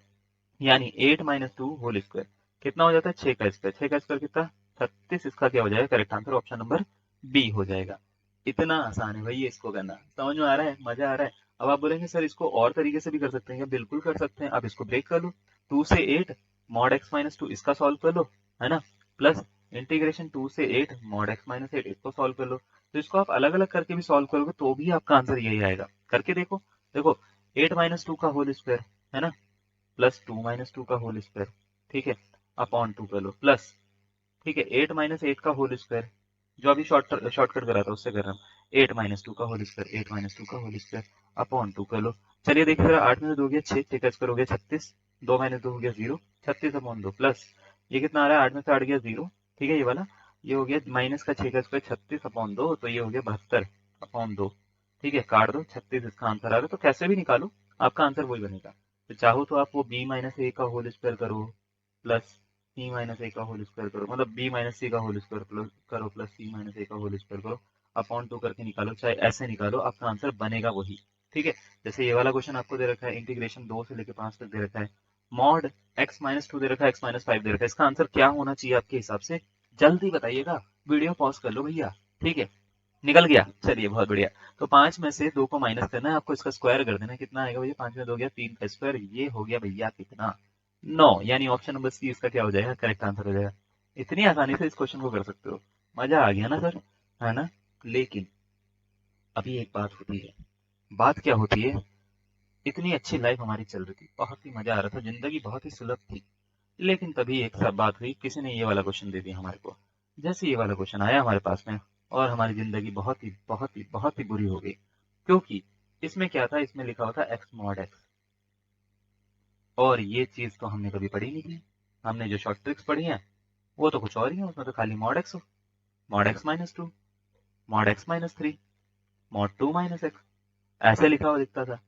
यानी 8-2 होल स्क्वायर कितना हो जाता है, 6 का स्क्वायर, 6 का स्क्वायर कितना 36, इसका क्या हो जाएगा, correct answer option number B हो जाएगा। इतना आसान है भैया इसको करना, समझ में आ रहा है, मजा आ रहा है। अब आप बोलेंगे सर इसको और तरीके से भी कर सकते हैं क्या? बिल्कुल कर सकते हैं, अब इसको ब्रेक कर लो, 2 से 8 मॉड x-2 इसका सॉल्व कर लो, है ना, प्लस इंटीग्रेशन 2 से 8 मॉड x-8 इसको सॉल्व कर लो। तो इसको आप अलग अलग करके भी सॉल्व करोगे तो भी आपका आंसर यही आएगा, करके देखो। देखो 8-2 का होल स्क्वायर, है ना, प्लस 2-2 का होल स्क्वायर, ठीक है, अपॉन 2 कर लो, प्लस, ठीक है, 8-8 का होल स्क्वायर, जो अभी शॉर्टकट करा था उससे कर रहा हूँ, 8-2 का होल स्क्वायर, 8-2 का होल स्क्वायर अपॉन 2 कर लो। चलिए देखिए जरा, 8 में से 2 गया 6, 6 का स्क्वायर हो गया 36, 2 माइनस 2 हो गया 0, 36 अपॉन 2 प्लस, ये कितना आ रहा है, 8 में से 8 गया 0, ठीक है, ये वाला, ये हो गया माइनस का 6 का स्क्वायर 36 अपॉन 2, तो ये हो गया 72 अपॉन 2। ठीक है, काट दो, 36 इसका आंसर आ रहा है, तो कैसे भी निकालो आपका आंसर वही बनेगा। तो चाहो तो आप वो b माइनस ए का होल स्क्वायर करो प्लस सी माइनस ए का होल स्क्वायर करो, मतलब b माइनस सी का होल स्क्वायर प्लस करो प्लस सी माइनस ए का होल स्क्वायर करो, अपॉन 2 करके निकालो, चाहे ऐसे निकालो, आपका आंसर बनेगा वही। ठीक है, जैसे ये वाला क्वेश्चन आपको दे रखा है, इंटीग्रेशन 2 से लेकर 5 तक दे रखा है, मॉड x-2 दे रखा है, x-5 दे रखा है, इसका आंसर क्या होना चाहिए आपके हिसाब से? जल्दी बताइएगा, वीडियो पॉज कर लो भैया। ठीक है, निकल गया, चलिए बहुत बढ़िया। तो 5 में से 2 को माइनस करना है आपको, इसका स्क्वायर कर देना है, कितना आएगा भैया, 5 में 2 गया 3 का स्क्वायर, ये हो गया भैया कितना, 9, यानी ऑप्शन नंबर सी इसका क्या हो जाएगा, करेक्ट आंसर हो जाएगा। इतनी आसानी से इस क्वेश्चन को कर सकते हो, मजा आ गया ना सर, है ना। लेकिन अभी एक बात होती है, बात क्या होती है, इतनी अच्छी लाइफ हमारी चल रही थी, बहुत ही मजा आ रहा था, जिंदगी बहुत ही सुलभ थी, लेकिन तभी एक सब बात हुई, किसी ने ये वाला क्वेश्चन दे दिया हमारे को। जैसे ये वाला क्वेश्चन आया हमारे पास में, और हमारी जिंदगी बहुत ही बहुत ही बहुत ही बुरी हो गई, क्योंकि इसमें क्या था, इसमें लिखा हुआ था एक्स मॉड एक्स, और ये चीज तो हमने कभी पढ़ी नहीं थी। हमने जो शॉर्ट ट्रिक्स पढ़ी हैं वो तो कुछ और ही है, उसमें तो खाली मॉड एक्स हो, mod x-2, mod x-3, mod 2 minus x, ऐसे लिखा हुआ दिखता था।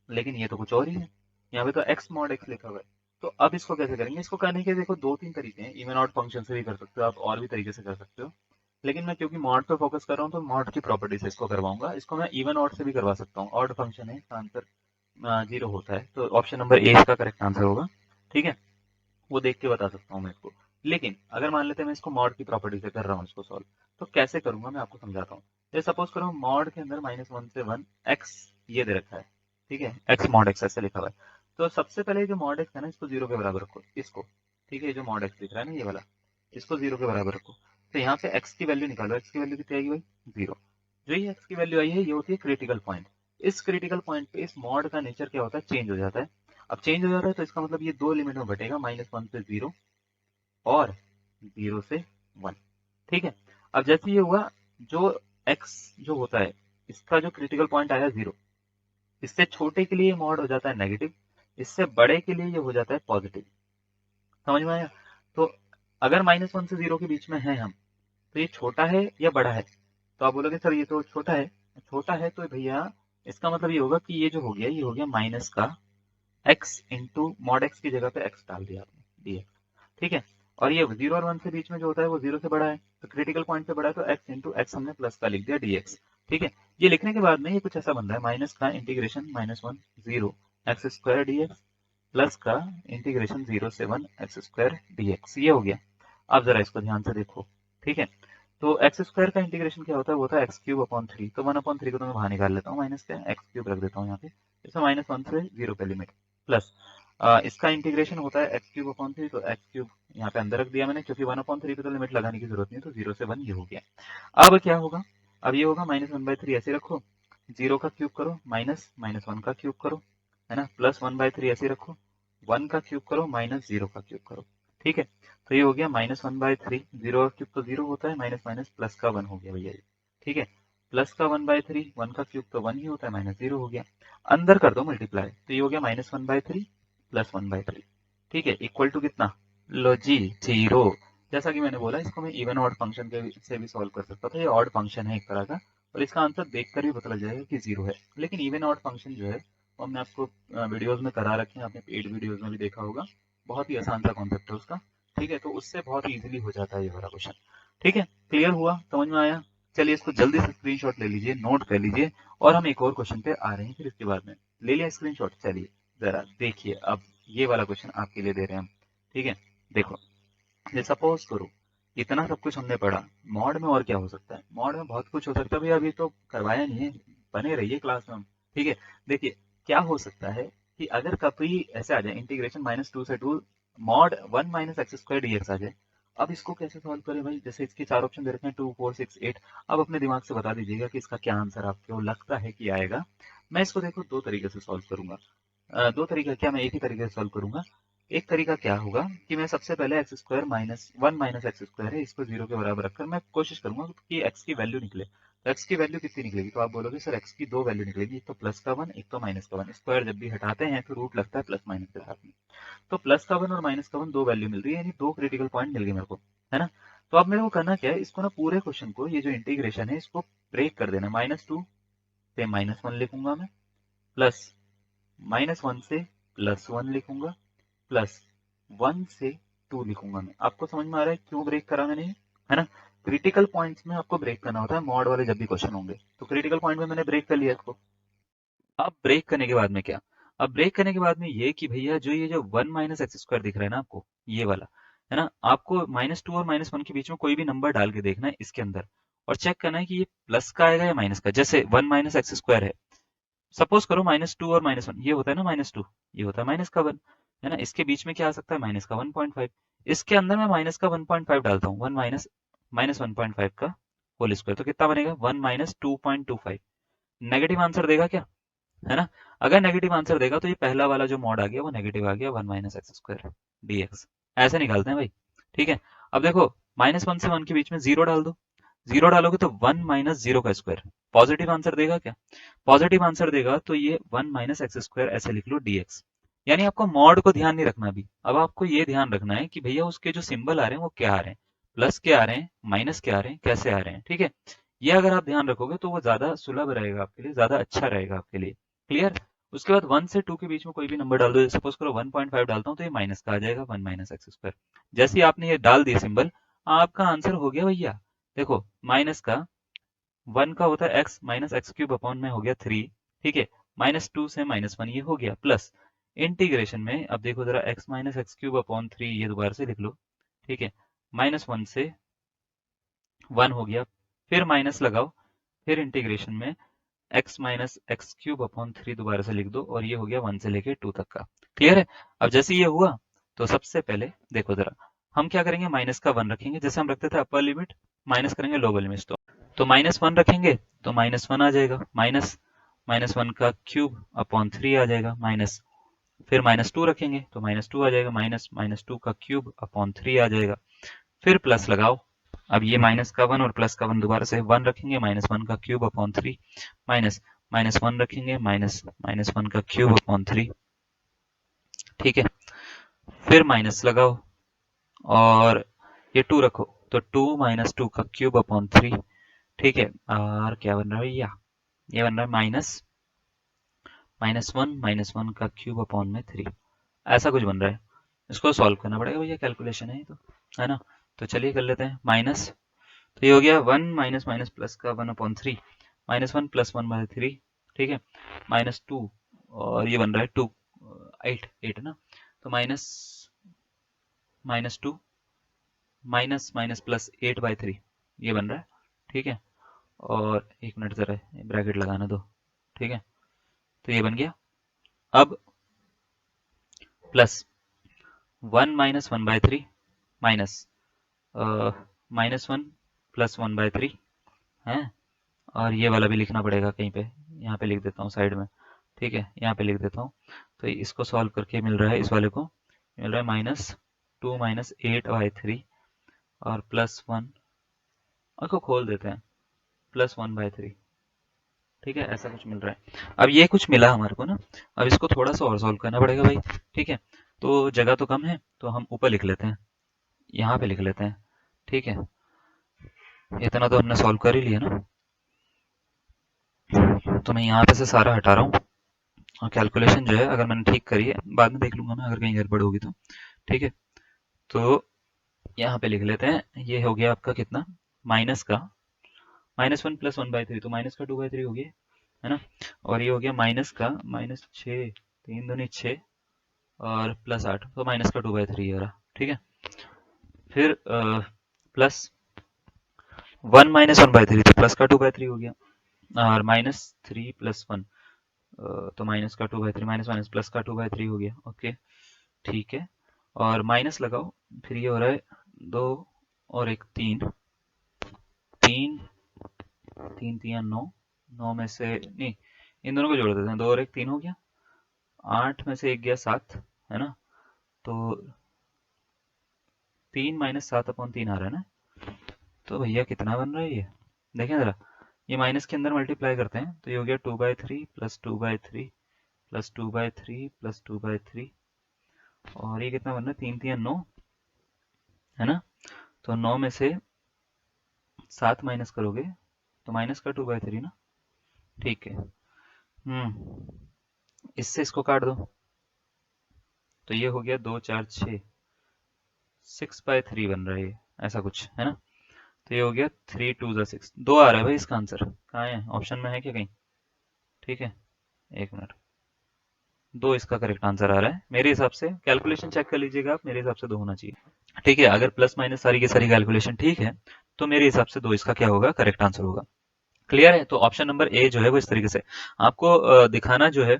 लेकिन ये तो कुछ और ही है, यहाँ पे तो x मॉड x लिखा हुआ है। तो अब इसको कैसे करेंगे, इसको करने के देखो 2-3 तरीके हैं, इवन ऑड फंक्शन से भी कर सकते हो आप, और भी तरीके से कर सकते हो, लेकिन मैं क्योंकि मॉड पे फोकस कर रहा हूँ तो मॉड की प्रॉपर्टी से इसको करवाऊंगा। इसको मैं इवन ऑड से भी करवा सकता हूँ, ऑड फंक्शन है, इसका आंसर 0 होता है, तो ऑप्शन नंबर ए इसका करेक्ट आंसर होगा। ठीक है, वो देख के बता सकता हूँ मैं इसको। लेकिन अगर मान लेते हैं मैं इसको मॉड की प्रॉपर्टी से कर रहा हूँ इसको सॉल्व, तो कैसे करूंगा मैं आपको समझाता हूँ। जैसे सपोज करो मॉड के अंदर -1 से 1 एक्स ये दे रखा है, ठीक है, एक्स मॉड एक्स ऐसे लिखा हुआ है। तो सबसे पहले जो मॉड एक्स है ना इसको 0 के बराबर रखो, इसको, ठीक है, जो मॉड एक्स दिख रहा है ना ये वाला, इसको 0 के बराबर रखो। तो यहाँ पे एक्स की वैल्यू निकालो, एक्स की वैल्यू कितनी आएगी भाई, 0। जो ये एक्स की वैल्यू आई है ये होती है क्रिटिकल पॉइंट। इस क्रिटिकल पॉइंट पे इस मॉड का नेचर क्या होता है, चेंज हो जाता है। अब चेंज हो जाता है तो इसका मतलब ये दो लिमिट में बटेगा, -1 से 0 और 0 से 1, ठीक है। अब जैसे ये हुआ, जो x जो होता है इसका जो क्रिटिकल पॉइंट आया 0, इससे छोटे के लिए मॉड हो जाता है नेगेटिव, इससे बड़े के लिए ये हो जाता है पॉजिटिव। समझ में आया? तो अगर -1 से 0 के बीच में है हम, तो ये छोटा है या बड़ा है? तो आप बोलोगे सर ये तो छोटा है। छोटा है तो भैया इसका मतलब ये होगा कि ये जो हो गया ये हो गया माइनस का x इंटू मॉड एक्स की जगह पे x डाल दिया आपने, dx, ठीक है। और ये 0 और 1 के बीच में जो होता है वो 0 से बड़ा है, तो क्रिटिकल पॉइंट पे बड़ा है, तो x इंटू एक्स हमने प्लस का लिख दिया dx, ठीक है। ये लिखने के बाद में ये कुछ ऐसा बन रहा है, माइनस का integration -1 0 x square dx plus का इंटीग्रेशन 0 से 1 एक्स स्क्वायर dx, ये हो गया। आप जरा इसको ध्यान से देखो, ठीक है। तो एक्स स्क्वायर का इंटीग्रेशन क्या होता है, वो होता है एक्स क्यूब अपॉन 3, तो 1/3 को तो मैं बाहर निकाल लेता हूँ, माइनस क्या एक्स क्यूब रख देता हूँ यहाँ पे, जैसे -1 से 0 पे लिमिट, प्लस इसका इंटीग्रेशन होता है एक्स क्यूब अपॉन 3, तो एक्स क्यूब यहाँ पे अंदर रख दिया मैंने, क्योंकि 1/3 पे तो लिमिट लगाने की जरूरत नहीं है, तो 0 से 1 ये हो गया। अब क्या होगा, अब ये होगा -1/3 ऐसे रखो, 0 का क्यूब करो माइनस -1 का क्यूब करो, है ना, प्लस 1/3 ऐसे रखो, 1 का क्यूब करो माइनस 0 का क्यूब करो, ठीक है। तो ये हो गया -1/3, 0 का क्यूब तो 0 होता है, माइनस माइनस प्लस का 1 हो गया भैया ये, ठीक है। प्लस का 1/3, 1 का क्यूब तो 1 ही होता है, माइनस 0 हो गया। अंदर कर दो मल्टीप्लाई, तो ये हो गया -1/3 प्लस 1/3, ठीक है, इक्वल टू कितना, लो जी 0। जैसा कि मैंने बोला इसको मैं इवन ऑड फंक्शन के से भी सॉल्व कर सकता था, ये ऑड फंक्शन है एक तरह का, और इसका आंसर देखकर भी पता लग जाएगा कि 0 है। लेकिन इवन ऑड फंक्शन जो है वो हमने आपको वीडियोस में करा रखे हैं, आपने पेड वीडियोस में भी देखा होगा, बहुत ही आसान सा कॉन्सेप्ट है उसका, ठीक है। तो उससे बहुत इजीली हो जाता है ये वाला क्वेश्चन, ठीक है। क्लियर हुआ, समझ में आया? चलिए इसको जल्दी से स्क्रीनशॉट ले लीजिए, नोट कर लीजिए, और हम एक और क्वेश्चन पे आ रहे हैं फिर इसके बाद में। ले लिया स्क्रीनशॉट? चलिए जरा देखिए, अब ये वाला क्वेश्चन आपके लिए दे रहे हैं हम, ठीक है। देखो, ये सपोज करो इतना सब कुछ हमने पढ़ा, मॉड में और क्या हो सकता है, मॉड में बहुत कुछ हो सकता है भैया, अभी तो करवाया नहीं है, बने रहिए क्लास में हम, ठीक है। देखिए क्या हो सकता है कि अगर कभी ऐसे आ जाए इंटीग्रेशन -2 से 2 mod 1 minus x square dx आ जाए। अब इसको कैसे सॉल्व करें भाई, जैसे इसके चार ऑप्शन दे रखे हैं 2 4 6 8। अब अपने दिमाग से बता दीजिएगा कि इसका क्या आंसर आपको लगता है कि आएगा। मैं इसको देखो दो तरीके से सॉल्व करूंगा, दो तरीका क्या, मैं एक ही तरीके से सॉल्व करूंगा। एक तरीका क्या होगा कि मैं सबसे पहले x square -1 minus x square है इसको 0 के बराबर रखकर मैं कोशिश करूंगा कि एक्स की वैल्यू निकले। तो एक्स की वैल्यू कितनी निकलेगी, तो आप बोलोगे सर एक्स की दो वैल्यू निकलेगी, एक तो प्लस का 1 एक तो माइनस का 1। स्क्वायर जब भी हटाते हैं तो रूट लगता है प्लस माइनस के साथ में, तो प्लस का 1 और माइनस का 1 दो वैल्यू मिल रही है, यानी दो क्रिटिकल पॉइंट मिल गए मेरे को, है ना। तो अब मेरे को करना क्या है, इसको ना पूरे क्वेश्चन को, ये जो इंटीग्रेशन है इसको ब्रेक कर देना। -2 से -1 लिखूंगा मैं, प्लस -1 से +1 लिखूंगा, प्लस 1 से 2 लिखूंगा मैं। आपको समझ में आ रहा है क्यों ब्रेक करा मैंने, है ना। क्रिटिकल पॉइंट्स में आपको ब्रेक करना होता है मॉड वाले जब भी क्वेश्चन होंगे, तो क्रिटिकल पॉइंट में मैंने ब्रेक कर लिया इसको। अब ब्रेक करने के बाद में क्या, अब ब्रेक करने के बाद में ये कि भैया जो ये जो 1 माइनस एक्स स्क्वायर दिख रहा है ना आपको, ये वाला, है ना, आपको -2 और -1 के बीच में कोई भी नंबर डाल के देखना है इसके अंदर, और चेक करना है कि ये प्लस का आएगा या माइनस का। जैसे 1 माइनस एक्स स्क्वायर है, सपोज करो -2 और -1, ये होता है ना -2, ये होता है माइनस का 1, है ना। इसके बीच में क्या आ सकता है, माइनस का 1.5। इसके अंदर मैं माइनस का 1.5 डालता हूँ, 1 माइनस माइनस 1.5 का होल स्क्वायर, तो कितना बनेगा 1 माइनस 2.25। नेगेटिव आंसर देगा क्या, है ना। अगर नेगेटिव आंसर देगा तो ये पहला वाला जो मॉड आ गया वो नेगेटिव आ गया, 1 माइनस एक्स स्क्वायर dx। ऐसे निकालते हैं भाई, ठीक है। अब देखो -1 से 1 के बीच में जीरो डाल दो, जीरो डालोगे तो 1 माइनस 0 का स्क्वायर, पॉजिटिव आंसर देगा क्या, पॉजिटिव आंसर देगा, तो ये 1 माइनस एक्स स्क्वायर ऐसे लिख लो dx। यानी आपको मॉड को ध्यान नहीं रखना अभी, अब आपको ये ध्यान रखना है कि भैया उसके जो सिंबल आ रहे हैं वो क्या आ रहे हैं, प्लस के आ रहे हैं, माइनस के आ रहे हैं, कैसे आ रहे हैं, ठीक है। ये अगर आप ध्यान रखोगे तो वो ज्यादा सुलभ रहेगा आपके लिए, ज्यादा अच्छा रहेगा आपके लिए। क्लियर। उसके बाद 1 से 2 के बीच में कोई भी नंबर डाल दो, सपोज करो 1.5 डालता हूँ तो ये माइनस का आ जाएगा, 1 माइनस एक्स स्क्वायर। जैसे ही आपने ये डाल दिए सिंबल, आपका आंसर हो गया भैया। देखो माइनस का 1 का होता है x minus x cube upon में हो गया 3, ठीक है, -2 से -1 ये हो गया, प्लस इंटीग्रेशन में अब देखो जरा x minus x cube upon 3 ये दोबारा से लिख लो, ठीक है, -1 से 1 हो गया, फिर माइनस लगाओ, फिर इंटीग्रेशन में x minus x cube upon 3 दोबारा से लिख दो, और ये हो गया 1 से लेके 2 तक का। क्लियर है? अब जैसे ये हुआ तो सबसे पहले देखो जरा, हम क्या करेंगे, माइनस का 1 रखेंगे, जैसे हम रखते थे अपर लिमिट, माइनस करेंगे लोअर लिमिट, तो -1 रखेंगे तो -1 आ जाएगा, माइनस -1 का क्यूब अपॉन 3 आ जाएगा, माइनस, फिर -2 रखेंगे तो -2 आ जाएगा, माइनस -2 का क्यूब अपॉन 3 आ जाएगा, फिर प्लस लगाओ, अब ये माइनस का 1 और प्लस का 1 दोबारा से 1 रखेंगे, -1 का क्यूब अपॉन 3, माइनस -1 रखेंगे, -1 का क्यूब अपॉन 3, ठीक है, फिर माइनस लगाओ और ये 2 रखो, तो 2 -2 का क्यूब अपॉन 3, ठीक है, और क्या बन रहा है भैया, ये बन रहा है -1 का क्यूब अपॉन में 3, ऐसा कुछ बन रहा है। इसको सॉल्व करना पड़ेगा भैया, कैलकुलेशन है ये तो, है ना? तो चलिए कर लेते हैं, माइनस, तो ये हो गया 1 माइनस माइनस प्लस का 1/3, -1 + 1/3, ठीक है, -2, और ये बन रहा है 2, 8 ना, तो -2 माइनस माइनस प्लस 8/3, ये बन रहा है, ठीक है, और एक मिनट जरा ब्रैकेट लगाना दो, ठीक है, तो ये बन गया। अब प्लस 1 माइनस 1/3 माइनस -1 + 1/3 है, और ये वाला भी लिखना पड़ेगा कहीं पे, यहाँ पे लिख देता हूँ साइड में, ठीक है, यहाँ पे लिख देता हूँ, तो इसको सॉल्व करके मिल रहा है, इस वाले को मिल रहा है -2 माइनस 8/3 और +1, और को खोल देते हैं, +1/3, ठीक है, ऐसा कुछ मिल रहा है। अब ये कुछ मिला हमारे को ना, अब इसको थोड़ा सा और सॉल्व करना पड़ेगा भाई, ठीक है, तो जगह तो कम है, तो हम ऊपर लिख लेते हैं, यहाँ पे लिख लेते हैं, ठीक है, इतना तो हमने सॉल्व कर ही लिया ना, तो मैं यहाँ पे से सारा हटा रहा हूँ, और कैलकुलेशन जो है अगर मैंने ठीक करी है, बाद में देख लूंगा मैं अगर कहीं गड़बड़ होगी तो, ठीक है, तो यहाँ पे लिख लेते हैं, ये हो गया आपका कितना, माइनस का -1 + 1/3, तो माइनस का 2/3 हो गया, है ना, और ये हो गया माइनस का -6, 3 दूनी 6 और +8, तो माइनस का 2/3 ये रहा, ठीक है, फिर प्लस 1 माइनस 1/3, तो प्लस का 2/3 हो गया, और -3 + 1, तो माइनस का 2/3, माइनस माइनस प्लस का 2/3 हो गया, ओके, ठीक है, और माइनस लगाओ, फिर ये हो रहा है 2 और 1 3, 3 3 3 9, 9 में से नहीं, इन दोनों को जोड़ देते हैं, 2 और 1 3 हो गया, 8 में से 1 गया 7, है ना, तो 3 माइनस 7/3 आ रहा है ना, तो भैया कितना बन रहा है ये, देखें जरा, ये माइनस के अंदर मल्टीप्लाई करते हैं, तो ये हो गया 2/3 + 2/3 + 2/3 + 2/3, और ये कितना बन रहा है, 3 3 9, है ना, तो 9 में से 7 माइनस करोगे तो माइनस का 2/3 ना, ठीक है, इससे इसको काट दो, तो ये हो गया 2 4 6, 6/3 बन रहा है ये, ऐसा कुछ है ना, तो ये हो गया 3 2 6, 2 आ रहा है भाई इसका आंसर, कहाँ है, ऑप्शन में है क्या कहीं, ठीक है, एक मिनट, 2 इसका करेक्ट आंसर आ रहा है मेरे हिसाब से, कैलकुलेशन चेक कर लीजिएगा आप, मेरे हिसाब से 2 होना चाहिए, ठीक है, अगर प्लस माइनस सारी की सारी कैलकुलेशन ठीक है, तो मेरे हिसाब से 2 इसका क्या होगा, करेक्ट आंसर होगा। क्लियर है? तो ऑप्शन नंबर ए जो है वो इस तरीके से आपको दिखाना जो है,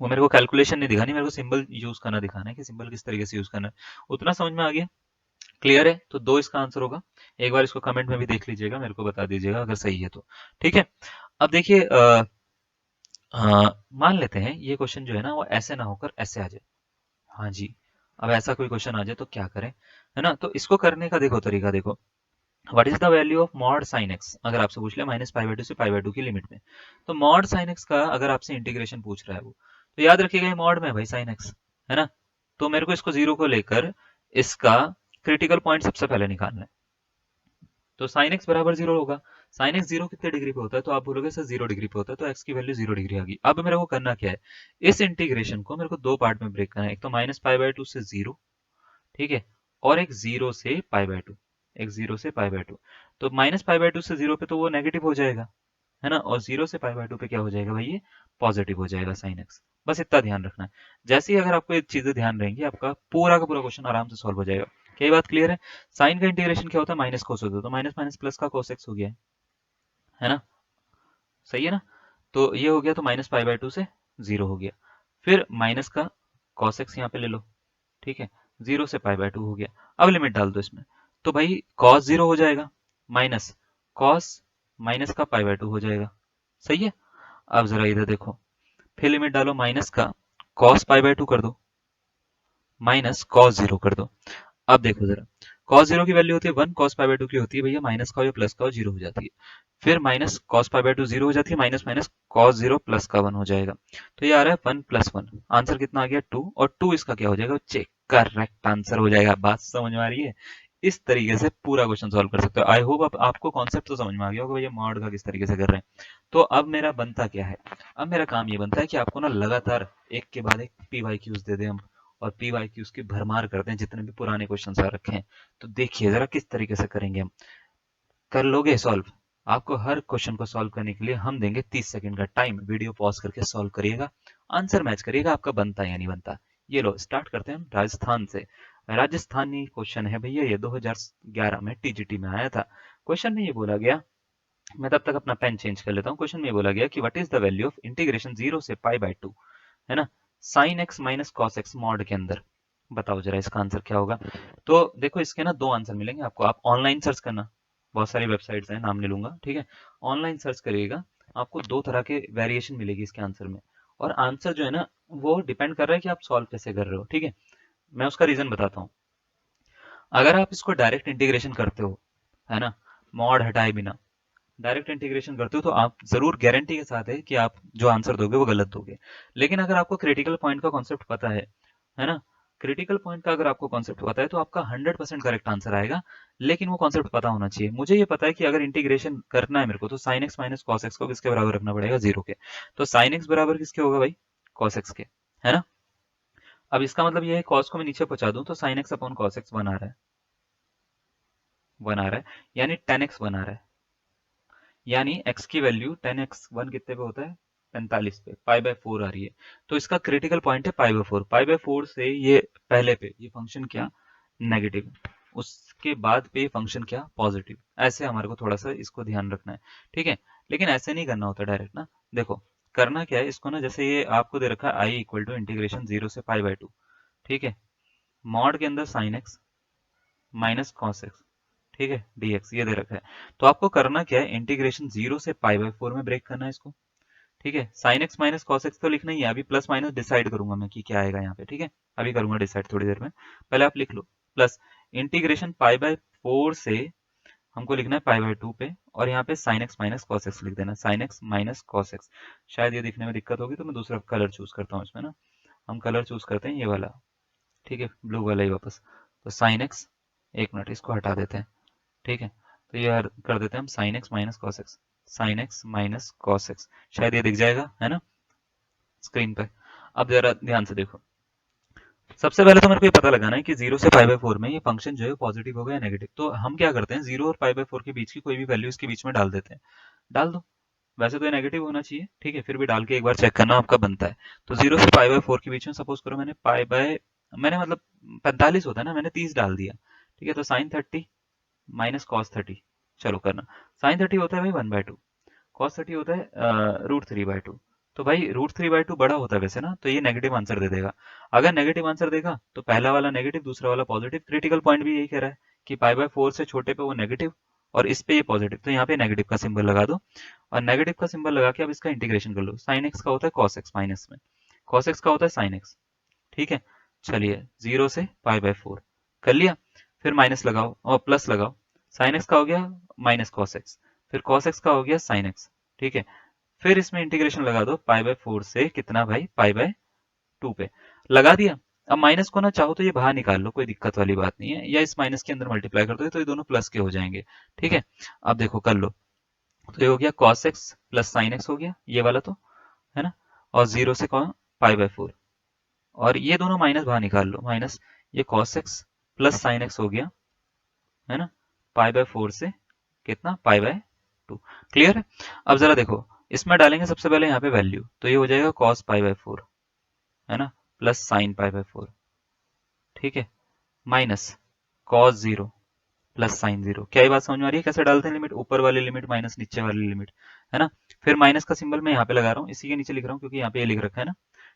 वो मेरे को कैलकुलेशन नहीं दिखानी, मेरे को सिंबल यूज करना दिखाना है कि सिंबल किस तरीके से यूज करना है, उतना समझ में आ गया, क्लियर है, तो 2 इसका आंसर होगा, एक बार इसको कमेंट में भी देख लीजिएगा, मेरे को बता दीजिएगा अगर सही है तो, ठीक है। अब देखिए मान लेते हैं ये क्वेश्चन जो है ना वो ऐसे ना होकर ऐसे आ जाए, हाँ जी, अब ऐसा कोई क्वेश्चन आ जाए तो क्या करें, है ना, तो इसको करने का देखो तरीका देखो, what is the value of mod sine x, अगर आपसे पूछ ले -π/2 से π/2 की लिमिट में, तो मॉड साइन एक्स का अगर आपसे इंटीग्रेशन पूछ रहा है वो, तो याद रखिएगा ये मॉड में है भाई साइन एक्स, है ना, तो मेरे को इसको 0 को लेकर इसका क्रिटिकल पॉइंट सबसे पहले निकालना है, तो साइन एक्स बराबर 0 होगा, साइन एक्स 0 कितने डिग्री पे होता है, तो आप बोलोगे सर 0 डिग्री पे होता है, तो एक्स की वैल्यू 0 डिग्री आ गई। अब मेरे को करना क्या है, इस इंटीग्रेशन को मेरे को दो पार्ट में ब्रेक करना है, एक तो -π/2 से 0, ठीक है, और एक 0 से π/2, एक 0 से π/2, तो -π/2 से 0 पे तो वो नेगेटिव हो जाएगा, है ना, और 0 से π/2 पे क्या हो जाएगा भाई, ये पॉजिटिव हो जाएगा साइन एक्स, बस इतना ध्यान रखना है, जैसे ही अगर आपको ये चीजें ध्यान रहेंगी आपका पूरा का पूरा क्वेश्चन आराम से सॉल्व हो जाएगा। क्या ये बात क्लियर है? साइन का इंटीग्रेशन क्या होता है? माइनस कोस होता है, तो माइनस माइनस प्लस का कोस एक्स हो गया है ना? सही है ना? तो ये हो गया, तो माइनस पाई बाय टू से जीरो हो गया। फिर माइनस का कॉस एक्स यहाँ पे ले लो, ठीक है, जीरो से पाई बाय टू हो गया। अब लिमिट डाल दो इसमें, तो भाई कॉस जीरो हो जाएगा माइनस कॉस माइनस का पाई बाय टू हो जाएगा। सही है। अब जरा इधर देखो, फिर लिमिट डालो, माइनस का कॉस पाई बाय टू कर दो माइनस कॉस जीरो कर दो। अब देखो जरा, कॉस जीरो की वैल्यू होती है one, cos pi by two की होती है भैया माइनस का, या प्लस का, जीरो हो जाती है। फिर minus cos pi by two zero हो जाती है, minus minus cos zero plus का वन हो जाएगा। तो ये आ रहा है वन प्लस वन, आंसर कितना आ गया? टू, और टू इसका क्या हो जाएगा? चेक, करेक्ट आंसर हो जाएगा। बात समझ में आ रही है? इस तरीके से पूरा क्वेश्चन सॉल्व कर सकते हो। आई होप आपको कॉन्सेप्ट तो समझ में आ गया होगा भैया मॉड का किस तरीके से कर रहे हैं। तो अब मेरा बनता क्या है? अब मेरा काम ये बनता है कि आपको ना लगातार एक के बाद एक पी वाई क्यूज दे दें हम, और पी वाई क्यूज की भरमार करते हैं जितने भी पुराने क्वेश्चन आ रखे हैं। तो देखिए जरा किस तरीके से करेंगे हम। कर लोगे सॉल्व? आपको हर क्वेश्चन को सॉल्व करने के लिए हम देंगे 30 सेकंड का टाइम, वीडियो पॉज करके सॉल्व करिएगा, आंसर मैच करिएगा, आपका बनता है या नहीं बनता। ये लो स्टार्ट करते हैं हम राजस्थान से। राजस्थानी क्वेश्चन है भैया, ये 2011 में टीजीटी में आया था। क्वेश्चन में ये बोला गया, मैं तब तक अपना पेन चेंज कर लेता हूँ। क्वेश्चन में ये बोला गया कि what is the value of integration zero से पाई बाय टू, है ना, sine x minus cos x mod के अंदर। बताओ जरा इसका आंसर क्या होगा? तो देखो इसके ना दो आंसर मिलेंगे आपको, आप ऑनलाइन सर्च करना, बहुत सारी वेबसाइट्स हैं, नाम नहीं लूंगा, ठीक है। ऑनलाइन सर्च करिएगा, आपको दो तरह के वेरिएशन मिलेगी इसके आंसर में। और आंसर जो है ना, वो डिपेंड कर रहा है कि आप सॉल्व कैसे कर रहे हो, ठीक है। मैं उसका रीजन बताता हूँ। अगर आप इसको डायरेक्ट इंटीग्रेशन करते हो, है ना, मॉड हटाए बिना डायरेक्ट इंटीग्रेशन करते हो, तो आप जरूर गारंटी के साथ है कि आप जो आंसर दोगे वो गलत दोगे। लेकिन अगर आपको क्रिटिकल पॉइंट का कॉन्सेप्ट पता है ना, क्रिटिकल पॉइंट का अगर आपको कॉन्सेप्ट पता है तो आपका 100% करेक्ट आंसर आएगा। लेकिन वो कॉन्सेप्ट पता होना चाहिए। मुझे ये पता है कि अगर इंटीग्रेशन करना है मेरे को, तो sine x minus cos x को किसके बराबर रखना पड़ेगा? जीरो के। तो साइन एक्स बराबर किसके होगा भाई? कॉस एक्स के, है ना। अब इसका मतलब ये है, कॉस को मैं नीचे पहुंचा दूं तो sine x upon cos x बना रहा है, बना रहा है, यानी टेन एक्स बना रहा है। यानी x की वैल्यू 10x1 कितने पे होता है? 45 पे, पाई बाय 4 आ रही है। तो इसका क्रिटिकल पॉइंट है पाई बाय 4। पाई बाय 4 से ये पहले पे ये फंक्शन क्या? नेगेटिव। उसके बाद पे ये फंक्शन क्या? पॉजिटिव। ऐसे हमारे को थोड़ा सा इसको ध्यान रखना है, ठीक है। लेकिन ऐसे नहीं करना होता डायरेक्ट ना। देखो करना क्या है इसको ना, जैसे ये आपको दे रखा है I equal to integration zero से पाई बाय टू, ठीक है, मॉड के अंदर sine x minus cos x, ठीक है, dx ये दे रखा है। तो आपको करना क्या है, इंटीग्रेशन जीरो से पाई बाय 4 में ब्रेक करना है इसको, ठीक है। Sine x minus cos x तो लिखना ही है, अभी प्लस माइनस डिसाइड करूंगा मैं कि क्या आएगा यहाँ पे, ठीक है। अभी करूंगा डिसाइड थोड़ी देर में, पहले आप लिख लो। प्लस इंटीग्रेशन पाई बाय 4 से हमको लिखना है पाई बाय 2 पे, और यहाँ पे sine x minus cos x लिख देना, sine x minus cos x. शायद ये दिखने में दिक्कत होगी तो मैं दूसरा कलर चूज करता हूँ इसमें ना। हम कलर चूज करते हैं ये वाला, ठीक है, ब्लू वाला ही वापस। तो साइन एक्स, एक मिनट इसको हटा देते हैं, ठीक है। तो ये कर देते हैं हम sine x minus cos x, sine x minus cos x. शायद ये दिख जाएगा, है ना, स्क्रीन पे। अब जरा ध्यान से देखो, सबसे पहले तो मेरे को ये पता लगाना है कि जीरो से पाई बाय 4 में ये फंक्शन जो है पॉजिटिव होगा या नेगेटिव। तो हम क्या करते हैं, जीरो और पाई बाय 4 के बीच की कोई भी वैल्यू इसके बीच में डाल देते हैं। डाल दो, वैसे तो ये नेगेटिव होना चाहिए, ठीक है, फिर भी डाल के एक बार चेक करना आपका बनता है। तो जीरो से पाई बाय 4 के बीच में सपोज करो मैंने पाई बाय, मैंने मतलब 45 होता है ना, मैंने 30 डाल दिया, ठीक है। तो साइन 30 माइनस कॉस 30, चलो करना। साइन 30 होता है भाई 1/2, कॉस 30 होता है √3/2। तो भाई √3/2 बड़ा होता है वैसे ना, तो ये नेगेटिव आंसर दे देगा। अगर नेगेटिव आंसर देगा तो पहला वाला नेगेटिव, दूसरा वाला पॉजिटिव। क्रिटिकल पॉइंट भी यही कह रहा है कि पाई बाय 4 से छोटे पे वो नेगेटिव, और इस पे ये पॉजिटिव, तो यहाँ पे नेगेटिव का सिंबल लगा दो। और नेगेटिव का सिंबल लगा के अब इसका इंटीग्रेशन कर लो। साइन एक्स का होता है कॉस एक्स माइनस में, कॉस एक्स का होता है साइन एक्स, ठीक है। चलिए जीरो से पाई बाय 4 कर लिया, फिर माइनस लगाओ और प्लस लगाओ। साइन एक्स का हो गया माइनस कॉस एक्स, फिर कॉस एक्स का हो गया साइन एक्स, ठीक है। फिर इसमें इंटीग्रेशन लगा दो पाई बाय 4 से कितना भाई? पाई बाय 2 पे लगा दिया। अब माइनस को ना चाहो तो ये बाहर निकाल लो, कोई दिक्कत वाली बात नहीं है, या इस माइनस के अंदर मल्टीप्लाई कर दो तो ये दोनों प्लस के हो जाएंगे, ठीक है। अब देखो कर लो, तो ये हो गया cos x plus sine x हो गया ये वाला, तो है ना। और जीरो से कौन? पाई बाय 4, और ये दोनों माइनस बाहर निकाल लो, माइनस ये cos x plus sine x हो गया, है ना, पाई बाय 4 से कितना? Pi by 2। क्लियर है? अब जरा देखो, इसमें डालेंगे सबसे पहले यहाँ पे वैल्यू, तो ये हो जाएगा कॉस पाई बाय 4, है ना, प्लस साइन पाई बाय 4, ठीक है, माइनस cos 0 प्लस साइन 0। क्या ये बात समझ में आ रही है कैसे डालते हैं लिमिट? ऊपर वाली लिमिट माइनस नीचे वाली लिमिट, है ना। फिर माइनस का सिंबल मैं यहाँ पे लगा रहा हूँ, इसी के नीचे लिख रहा हूँ क्योंकि यहाँ पे ये लिख रखा है ना,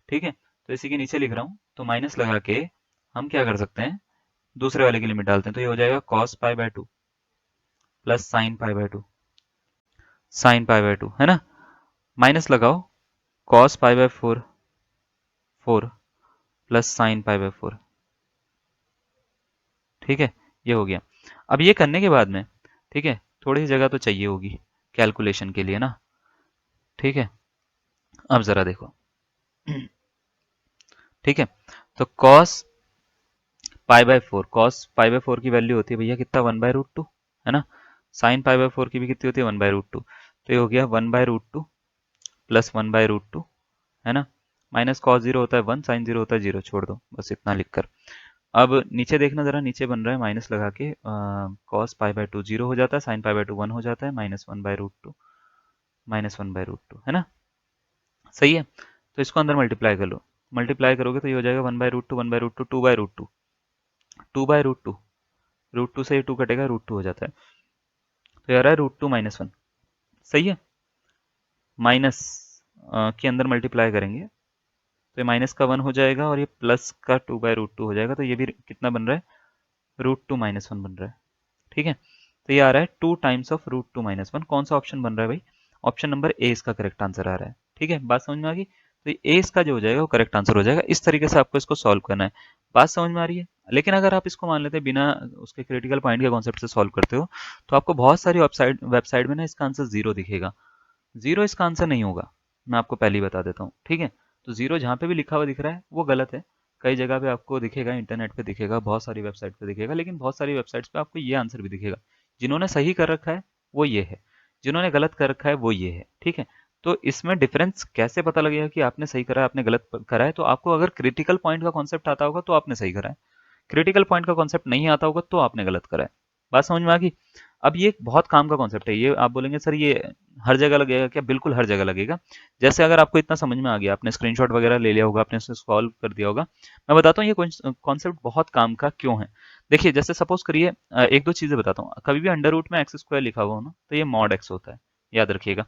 ठीक है। तो इसी के नीचे लिख रहा हूँ, तो माइनस लगा के हम क्या कर सकते हैं, दूसरे वाले की लिमिट डालते हैं। तो ये हो जाएगा cos pi by 2 plus sine pi by 2, sine pi by 2, है ना। माइनस लगाओ cos pi by 4 4 plus sine pi by 4, ठीक है। ये हो गया। अब ये करने के बाद में, ठीक है, थोड़ी सी जगह तो चाहिए होगी कैलकुलेशन के लिए ना, ठीक है। अब जरा देखो, ठीक है। तो cos pi by 4, cos pi by 4 की वैल्यू होती है भैया कितना, 1/√2, है ना। साइन पाई बाय 4 की भी कितनी होती है, 1/√2। तो ये हो गया 1/√2 प्लस 1/√2, है ना। माइनस cos 0 होता है 1, साइन 0 होता है 0, छोड़ दो बस इतना लिखकर। अब नीचे देखना जरा, नीचे बन रहा है माइनस लगा के, cos पाई बाय 2 0 हो जाता है, साइन पाई बाय 2 1 हो जाता है, -1/√2, -1/√2, है ना। सही है। तो इसको अंदर मल्टीप्लाई कर लो, मल्टीप्लाई करोगे तो ये हो जाएगा 1/√2 1/√2 2/√2, 2/√2, √2 से ये 2 कटेगा, √2 हो जाता है। तो ये आ रहा है √2 -1, सही है। माइनस के अंदर मल्टीप्लाई करेंगे तो ये माइनस का 1 हो जाएगा और ये प्लस का 2/√2 हो जाएगा। तो ये भी कितना बन रहा है, √2 -1 बन रहा है, ठीक है। तो ये आ रहा है 2 टाइम्स ऑफ √2 -1। कौन सा ऑप्शन बन रहा है भाई, ऑप्शन नंबर ए इसका करेक्ट आंसर आ रहा है, ठीक है। बात समझ में आ गई। तो ए इसका जो हो जाएगा वो करेक्ट आंसर हो जाएगा। इस तरीके से आपको इसको सॉल्व करना है। बात समझ में आ रही है। लेकिन अगर आप इसको मान लेते हैं बिना उसके क्रिटिकल पॉइंट के कॉन्सेप्ट से सॉल्व करते हो, तो आपको बहुत सारी वेबसाइट में ना इसका आंसर जीरो दिखेगा। जीरो इसका आंसर नहीं होगा, मैं आपको पहले ही बता देता हूँ, ठीक है। तो जीरो जहाँ पे भी लिखा हुआ दिख रहा है वो गलत है। कई जगह पे आपको दिखेगा, इंटरनेट पे दिखेगा, बहुत सारी वेबसाइट पे दिखेगा, लेकिन बहुत सारी वेबसाइट्स पे आपको ये आंसर भी दिखेगा। जिन्होंने सही कर रखा है वो ये है, जिन्होंने गलत कर रखा है वो ये है, ठीक है। तो इसमें डिफरेंस कैसे पता लगेगा कि आपने सही करा है आपने गलत करा है? तो आपको अगर क्रिटिकल पॉइंट का कॉन्सेप्ट आता होगा तो आपने सही करा है, क्रिटिकल पॉइंट का कॉन्सेप्ट नहीं आता होगा तो आपने गलत करा है। बात समझ में आ गई। अब ये बहुत काम का कॉन्सेप्ट है। ये आप बोलेंगे सर ये हर जगह लगेगा क्या? बिल्कुल हर जगह लगेगा। जैसे अगर आपको इतना समझ में आ गया, आपने स्क्रीनशॉट वगैरह ले लिया होगा, आपने इसे सॉल्व कर दिया होगा, मैं बताता हूँ ये कॉन्सेप्ट बहुत काम का क्यों है। देखिए जैसे सपोज करिए, एक दो चीजें बताता हूँ। कभी भी अंडर रूट में एक्स स्क्वायर लिखा हुआ हो ना, तो ये मॉड एक्स होता है, याद रखिएगा।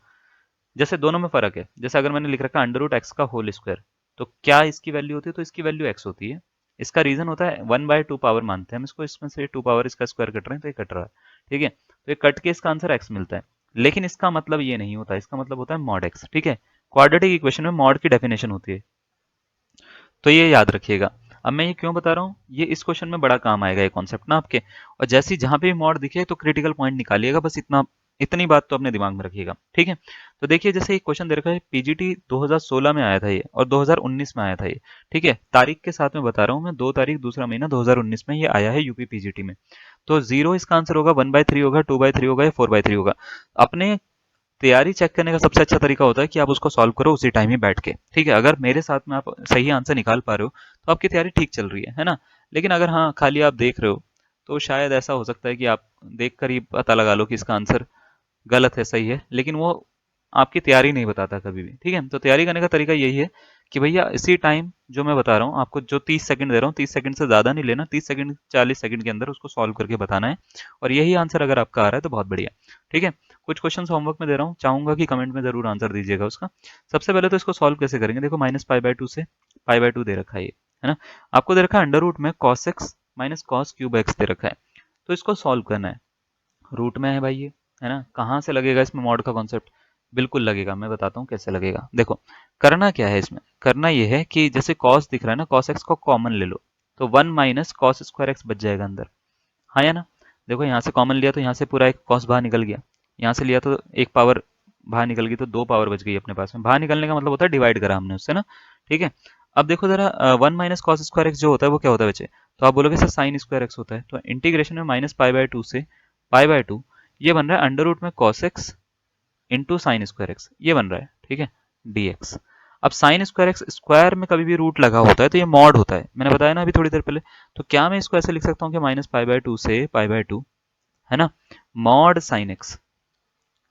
जैसे दोनों में फर्क है। जैसे अगर मैंने लिख रखा अंडर रूट एक्स का होल स्क्वायर, तो क्या इसकी वैल्यू होती है? तो इसकी वैल्यू एक्स होती है। इसका रीजन होता है 1/2 पावर मानते हैं हम इसको, इसमें से 2 पावर इसका स्क्वायर कट रहे हैं तो ये कट रहा है, ठीक है। तो ये कट के इसका आंसर एक्स मिलता है। लेकिन इसका मतलब ये नहीं होता, इसका मतलब होता है मॉड एक्स, ठीक है। क्वाड्रेटिक इक्वेशन में मॉड की डेफिनेशन होती है, तो ये याद रखिएगा। अब मैं ये क्यों बता रहा हूँ, ये इस क्वेश्चन में बड़ा काम आएगा ये कॉन्सेप्ट ना आपके। और जैसे ही जहां पे भी मॉड दिखे तो क्रिटिकल पॉइंट निकालिएगा, बस इतना, इतनी बात तो अपने दिमाग में रखिएगा, ठीक है। तो देखिए जैसे एक क्वेश्चन दे रखा है, पीजीटी 2016 में आया था ये और 2019 में आया था ये, ठीक है। तारीख के साथ में बता रहा हूँ मैं, 2 तारीख दूसरा महीना 2019 में ये आया है यूपी पीजीटी में। तो जीरो इसका आंसर होगा, 1/3 होगा, 2/3 होगा या 4/3 होगा। अपने तैयारी चेक करने का सबसे अच्छा तरीका होता है कि आप उसको सॉल्व करो उसी टाइम ही बैठ के, ठीक है। अगर मेरे साथ में आप सही आंसर निकाल पा रहे हो तो आपकी तैयारी ठीक चल रही है ना। लेकिन अगर हाँ खाली आप देख रहे हो, तो शायद ऐसा हो सकता है कि आप देख कर ही पता लगा लो कि इसका आंसर गलत है सही है, लेकिन वो आपकी तैयारी नहीं बताता कभी भी, ठीक है। तो तैयारी करने का तरीका यही है कि भैया इसी टाइम जो मैं बता रहा हूँ आपको, जो 30 सेकंड दे रहा हूँ, 30 सेकंड से ज़्यादा नहीं लेना, 30 सेकंड 40 सेकंड के अंदर उसको सॉल्व करके बताना है। और यही आंसर अगर आपका आ रहा है तो बहुत बढ़िया, ठीक है। कुछ क्वेश्चन होमवर्क में दे रहा हूँ, चाहूंगा कि कमेंट में जरूर आंसर दीजिएगा उसका। सबसे पहले तो इसको सॉल्व कैसे करेंगे, देखो -π/2 से π/2 दे रखा है ये, है ना। आपको दे रखा है अंडर रूट में cos x minus cos cube x दे रखा है। तो इसको सॉल्व करना है, रूट में है भाई ये, है ना। कहाँ से लगेगा इसमें मॉड का कॉन्सेप्ट? बिल्कुल लगेगा, मैं बताता हूँ कैसे लगेगा। देखो करना क्या है इसमें, करना ये है कि जैसे cos दिख रहा है ना, cos x को कॉमन ले लो, तो 1 माइनस cos स्क्वायर एक्स बच जाएगा अंदर, हाँ या ना। देखो यहाँ से कॉमन लिया तो यहाँ से पूरा एक cos बाहर निकल गया, यहाँ से लिया तो एक पावर बाहर निकल गई, तो 2 पावर बच गई अपने पास में। बाहर निकलने का मतलब होता है डिवाइड करा हमने उससे ना, ठीक है। अब देखो जरा 1 माइनस कॉस स्क्वायर एक्स जो होता है वो क्या होता है बच्चे? तो आप बोलोगे सर साइन स्क्वायर एक्स होता है। तो इंटीग्रेशन में -π/2 से π/2, ये बन रहा है अंडर रूट में cos x into sine square x, ये बन रहा है, ठीक है, dx। अब साइन स्क्वायर एक्स स्क्वायर में कभी भी रूट लगा होता है तो ये मॉड होता है, मैंने बताया ना अभी थोड़ी देर पहले। तो क्या मैं इसको ऐसे लिख सकता हूँ कि -π/2 से π/2, है ना, मॉड साइन एक्स,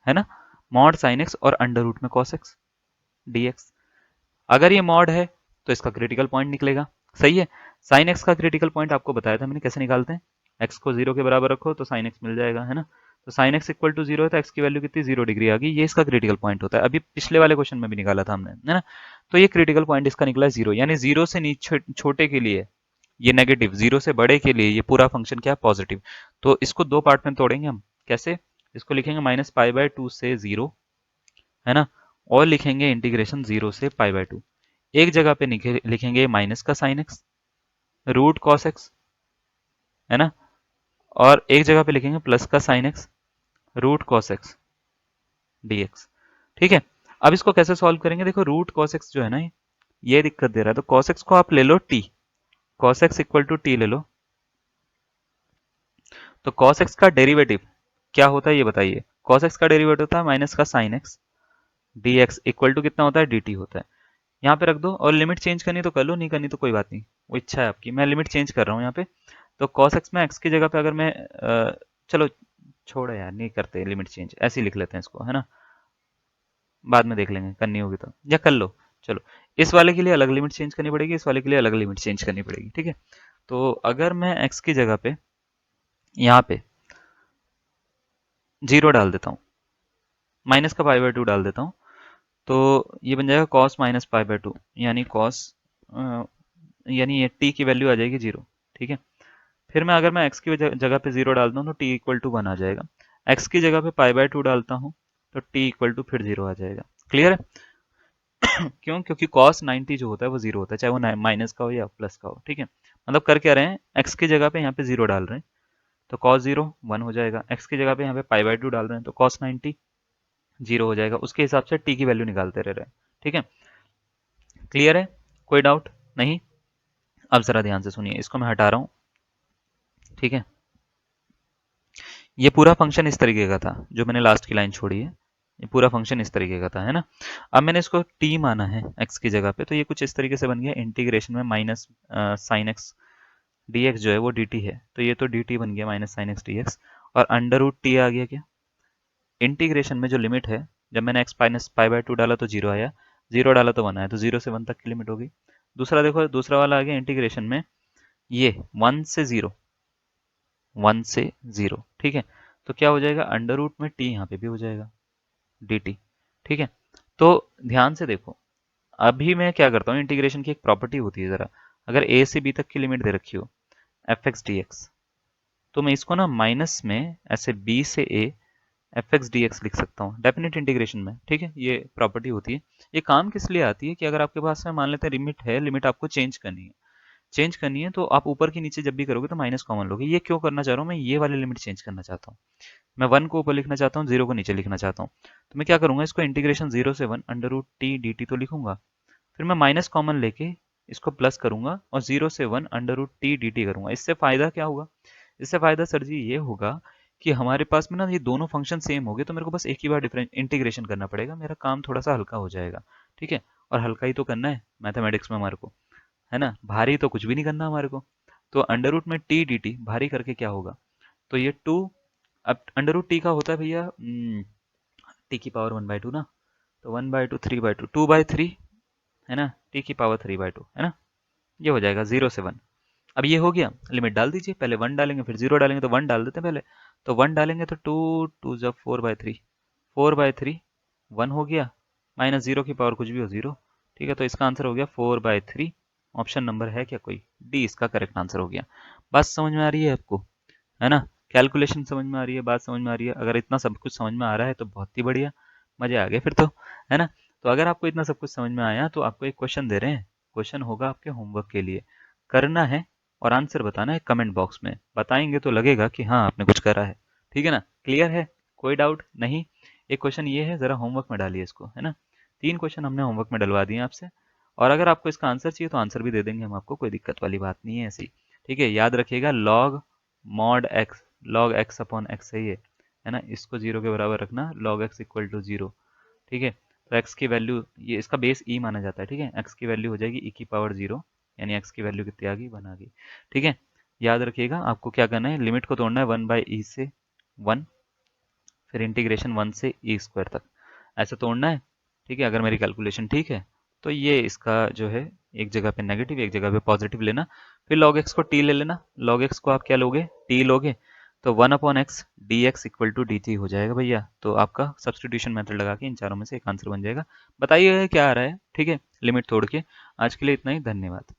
है ना, मॉड साइन एक्स और अंडर रूट में cos x dx। अगर ये मॉड है तो इसका क्रिटिकल पॉइंट निकलेगा, सही है। साइन एक्स का क्रिटिकल पॉइंट आपको बताया था मैंने कैसे निकालते हैं, एक्स को 0 के बराबर रखो तो साइन एक्स मिल जाएगा, है ना। तो साइन एक्स इक्वल टू 0 है तो एक्स की वैल्यू कितनी 0 डिग्री आ गई। ये इसका क्रिटिकल पॉइंट होता है, अभी पिछले वाले क्वेश्चन में भी निकाला था हमने, है ना। तो ये क्रिटिकल पॉइंट इसका निकला है 0, यानी 0 से नीचे छोटे के लिए ये नेगेटिव, 0 से बड़े के लिए ये पूरा फंक्शन क्या है पॉजिटिव। तो इसको दो पार्ट में तोड़ेंगे हम, कैसे, इसको लिखेंगे -π/2 से 0, है ना, और लिखेंगे इंटीग्रेशन 0 से π/2। एक जगह पे लिखेंगे माइनस का sine x root cos x, है ना, और एक जगह पे लिखेंगे प्लस का sine x root cos x dx। ठीक है, अब इसको कैसे सॉल्व करेंगे, देखो रूट कॉस एक्स जो है ना ये दिक्कत दे रहा है, तो कॉस एक्स को आप ले लो t, cos x equal to t ले लो। तो कॉस एक्स का डेरिवेटिव क्या होता है ये बताइए, कॉस एक्स का डेरिवेटिव होता है माइनस का sine x dx equal to कितना होता है dt होता है। यहाँ पे रख दो, और लिमिट चेंज करनी तो कर लो, नहीं करनी तो कोई बात नहीं, वो इच्छा है आपकी। मैं लिमिट चेंज कर रहा हूँ यहाँ पे। तो cos x में x की जगह पे अगर मैं चलो छोड़ो यार, नहीं करते लिमिट चेंज, ऐसे ही लिख लेते हैं इसको, है ना, बाद में देख लेंगे करनी होगी तो, या कर लो। चलो, इस वाले के लिए अलग लिमिट चेंज करनी पड़ेगी, इस वाले के लिए अलग लिमिट चेंज करनी पड़ेगी, ठीक है। तो अगर मैं x की जगह पे यहाँ पे 0 डाल देता हूँ, माइनस का π/2 डाल देता हूँ, तो ये बन जाएगा cos माइनस π/2, यानी cos यानी ये t की वैल्यू आ जाएगी 0, ठीक है। फिर मैं अगर मैं x की जगह पे 0 डालता हूँ तो t इक्वल टू 1 आ जाएगा। x की जगह पे π/2 डालता हूँ तो t इक्वल टू फिर 0 आ जाएगा। क्लियर है? क्यों? क्योंकि cos 90 जो होता है वो 0 होता है, चाहे वो माइनस का हो या प्लस का हो, ठीक है। मतलब कर क्या रहे हैं, x की जगह पे यहाँ पे 0 डाल रहे हैं तो cos 0 1 हो जाएगा, x की जगह पे यहाँ पे π/2 डाल रहे हैं तो cos 90 0 हो जाएगा, उसके हिसाब से t की वैल्यू निकालते रह रहे हैं, ठीक है। क्लियर है? कोई डाउट नहीं? अब जरा ध्यान से सुनिए, इसको मैं हटा रहा हूँ, ठीक है। ये पूरा फंक्शन इस तरीके का था, जो मैंने लास्ट की लाइन छोड़ी है, ये पूरा फंक्शन इस तरीके का था, है ना। अब मैंने इसको t माना है x की जगह पे, तो ये कुछ इस तरीके से बन गया, इंटीग्रेशन में माइनस साइन एक्स dx जो है वो dt है, तो ये तो dt बन गया माइनस साइन एक्स dx, और अंडर रूट टी आ गया क्या, इंटीग्रेशन में जो लिमिट है, जब मैंने x माइनस π/2 डाला तो 0 आया, 0 डाला तो 1 आया, तो 0 से 1 तक की लिमिट हो गई। दूसरा देखो, दूसरा वाला आ गया इंटीग्रेशन में, ये 1 से 0, 1 से 0, ठीक है। तो क्या हो जाएगा, अंडर रूट में t यहाँ पे भी हो जाएगा dt, ठीक है। तो ध्यान से देखो, अभी मैं क्या करता हूँ, इंटीग्रेशन की एक प्रॉपर्टी होती है जरा, अगर a से b तक की लिमिट दे रखी हो एफ एक्स डी एक्स, तो मैं इसको ना माइनस में ऐसे b से a F x D x लिख सकता हूँ डेफिनेट इंटीग्रेशन में, ठीक है। ये प्रॉपर्टी होती है, ये काम किस लिए आती है कि अगर आपके पास में मान लेते हैं लिमिट है, लिमिट आपको चेंज करनी है तो आप ऊपर की नीचे जब भी करोगे तो माइनस कॉमन लोगे। ये क्यों करना चाह रहा हूँ मैं, ये वाली लिमिट चेंज करना चाहता हूँ, मैं 1 को ऊपर लिखना चाहता हूँ, 0 को नीचे लिखना चाहता हूँ। तो मैं क्या करूंगा, इसको इंटीग्रेशन 0 से 1 under root t d t तो लिखूंगा, फिर मैं माइनस कॉमन लेके इसको प्लस करूंगा और 0 से 1 under root t d t करूंगा। इससे फायदा क्या होगा, इससे फायदा सर जी ये होगा कि हमारे पास में ना ये दोनों फंक्शन सेम हो गए, तो मेरे को बस एक ही बार डिफरेंट इंटीग्रेशन करना पड़ेगा, मेरा काम थोड़ा सा हल्का हो जाएगा, ठीक है। और हल्का ही तो करना है मैथमेटिक्स में हमारे को, है ना, भारी तो कुछ भी नहीं करना हमारे को। तो अंडर रूट में टी डी टी भारी करके क्या होगा, तो ये 2, अब अंडर रूट टी का होता है भैया टी की पावर 1/2 ना, तो 1/2 3/2 2/3, है ना, टी की पावर 3/2, है ना। ये हो जाएगा 0 से 1। अब ये हो गया, लिमिट डाल दीजिए, पहले 1 डालेंगे फिर 0 डालेंगे, तो 1 डाल देते हैं पहले, तो 1 डालेंगे तो 2 2 जब 4/3, 4/3 1 हो गया, माइनस 0 की पावर कुछ भी हो 0, ठीक है। तो इसका आंसर हो गया 4/3। ऑप्शन नंबर है क्या कोई, डी इसका करेक्ट आंसर हो गया। बात समझ में आ रही है आपको, है ना, कैलकुलेशन समझ में आ रही है, बात समझ में आ रही है। अगर इतना सब कुछ समझ में आ रहा है तो बहुत ही बढ़िया, मजे आ गए फिर तो, है ना। तो अगर आपको इतना सब कुछ समझ में आया तो आपको एक क्वेश्चन दे रहे हैं, क्वेश्चन होगा आपके होमवर्क के लिए, करना है और आंसर बताना है कमेंट बॉक्स में, बताएंगे तो लगेगा कि हाँ आपने कुछ करा है, ठीक है ना। क्लियर है? कोई डाउट नहीं? एक क्वेश्चन ये है, जरा होमवर्क में डालिए इसको, है ना। 3 क्वेश्चन हमने होमवर्क में डलवा दिए आपसे, और अगर आपको इसका आंसर चाहिए तो आंसर भी दे देंगे हम आपको, कोई दिक्कत वाली बात नहीं है ऐसी, ठीक है। याद रखिएगा log mod x, log x upon x सही है ना, इसको 0 के बराबर रखना, लॉग एक्स इक्वल टू 0, ठीक है। तो x की वैल्यू, ये इसका बेस e माना जाता है, ठीक है। x की वैल्यू हो जाएगी e की पावर 0, यानी x की वैल्यू कितनी आ गई, 1 आ गई, ठीक है। याद रखिएगा आपको क्या करना है, लिमिट को तोड़ना है 1/e से 1, फिर इंटीग्रेशन 1 से e स्क्वायर तक, ऐसे तोड़ना है, ठीक है। अगर मेरी कैलकुलेशन ठीक है तो ये इसका जो है एक जगह पे नेगेटिव एक जगह पे पॉजिटिव लेना, फिर log x को t ले लेना, log x को आप क्या लोगे, t लोगे, तो 1/x dx equal to dt हो जाएगा भैया। तो आपका सब्सटीट्यूशन मेथड लगा के इन चारों में से एक आंसर बन जाएगा। बताइए क्या आ रहा है, ठीक है, लिमिट तोड़ के। आज के लिए इतना ही, धन्यवाद।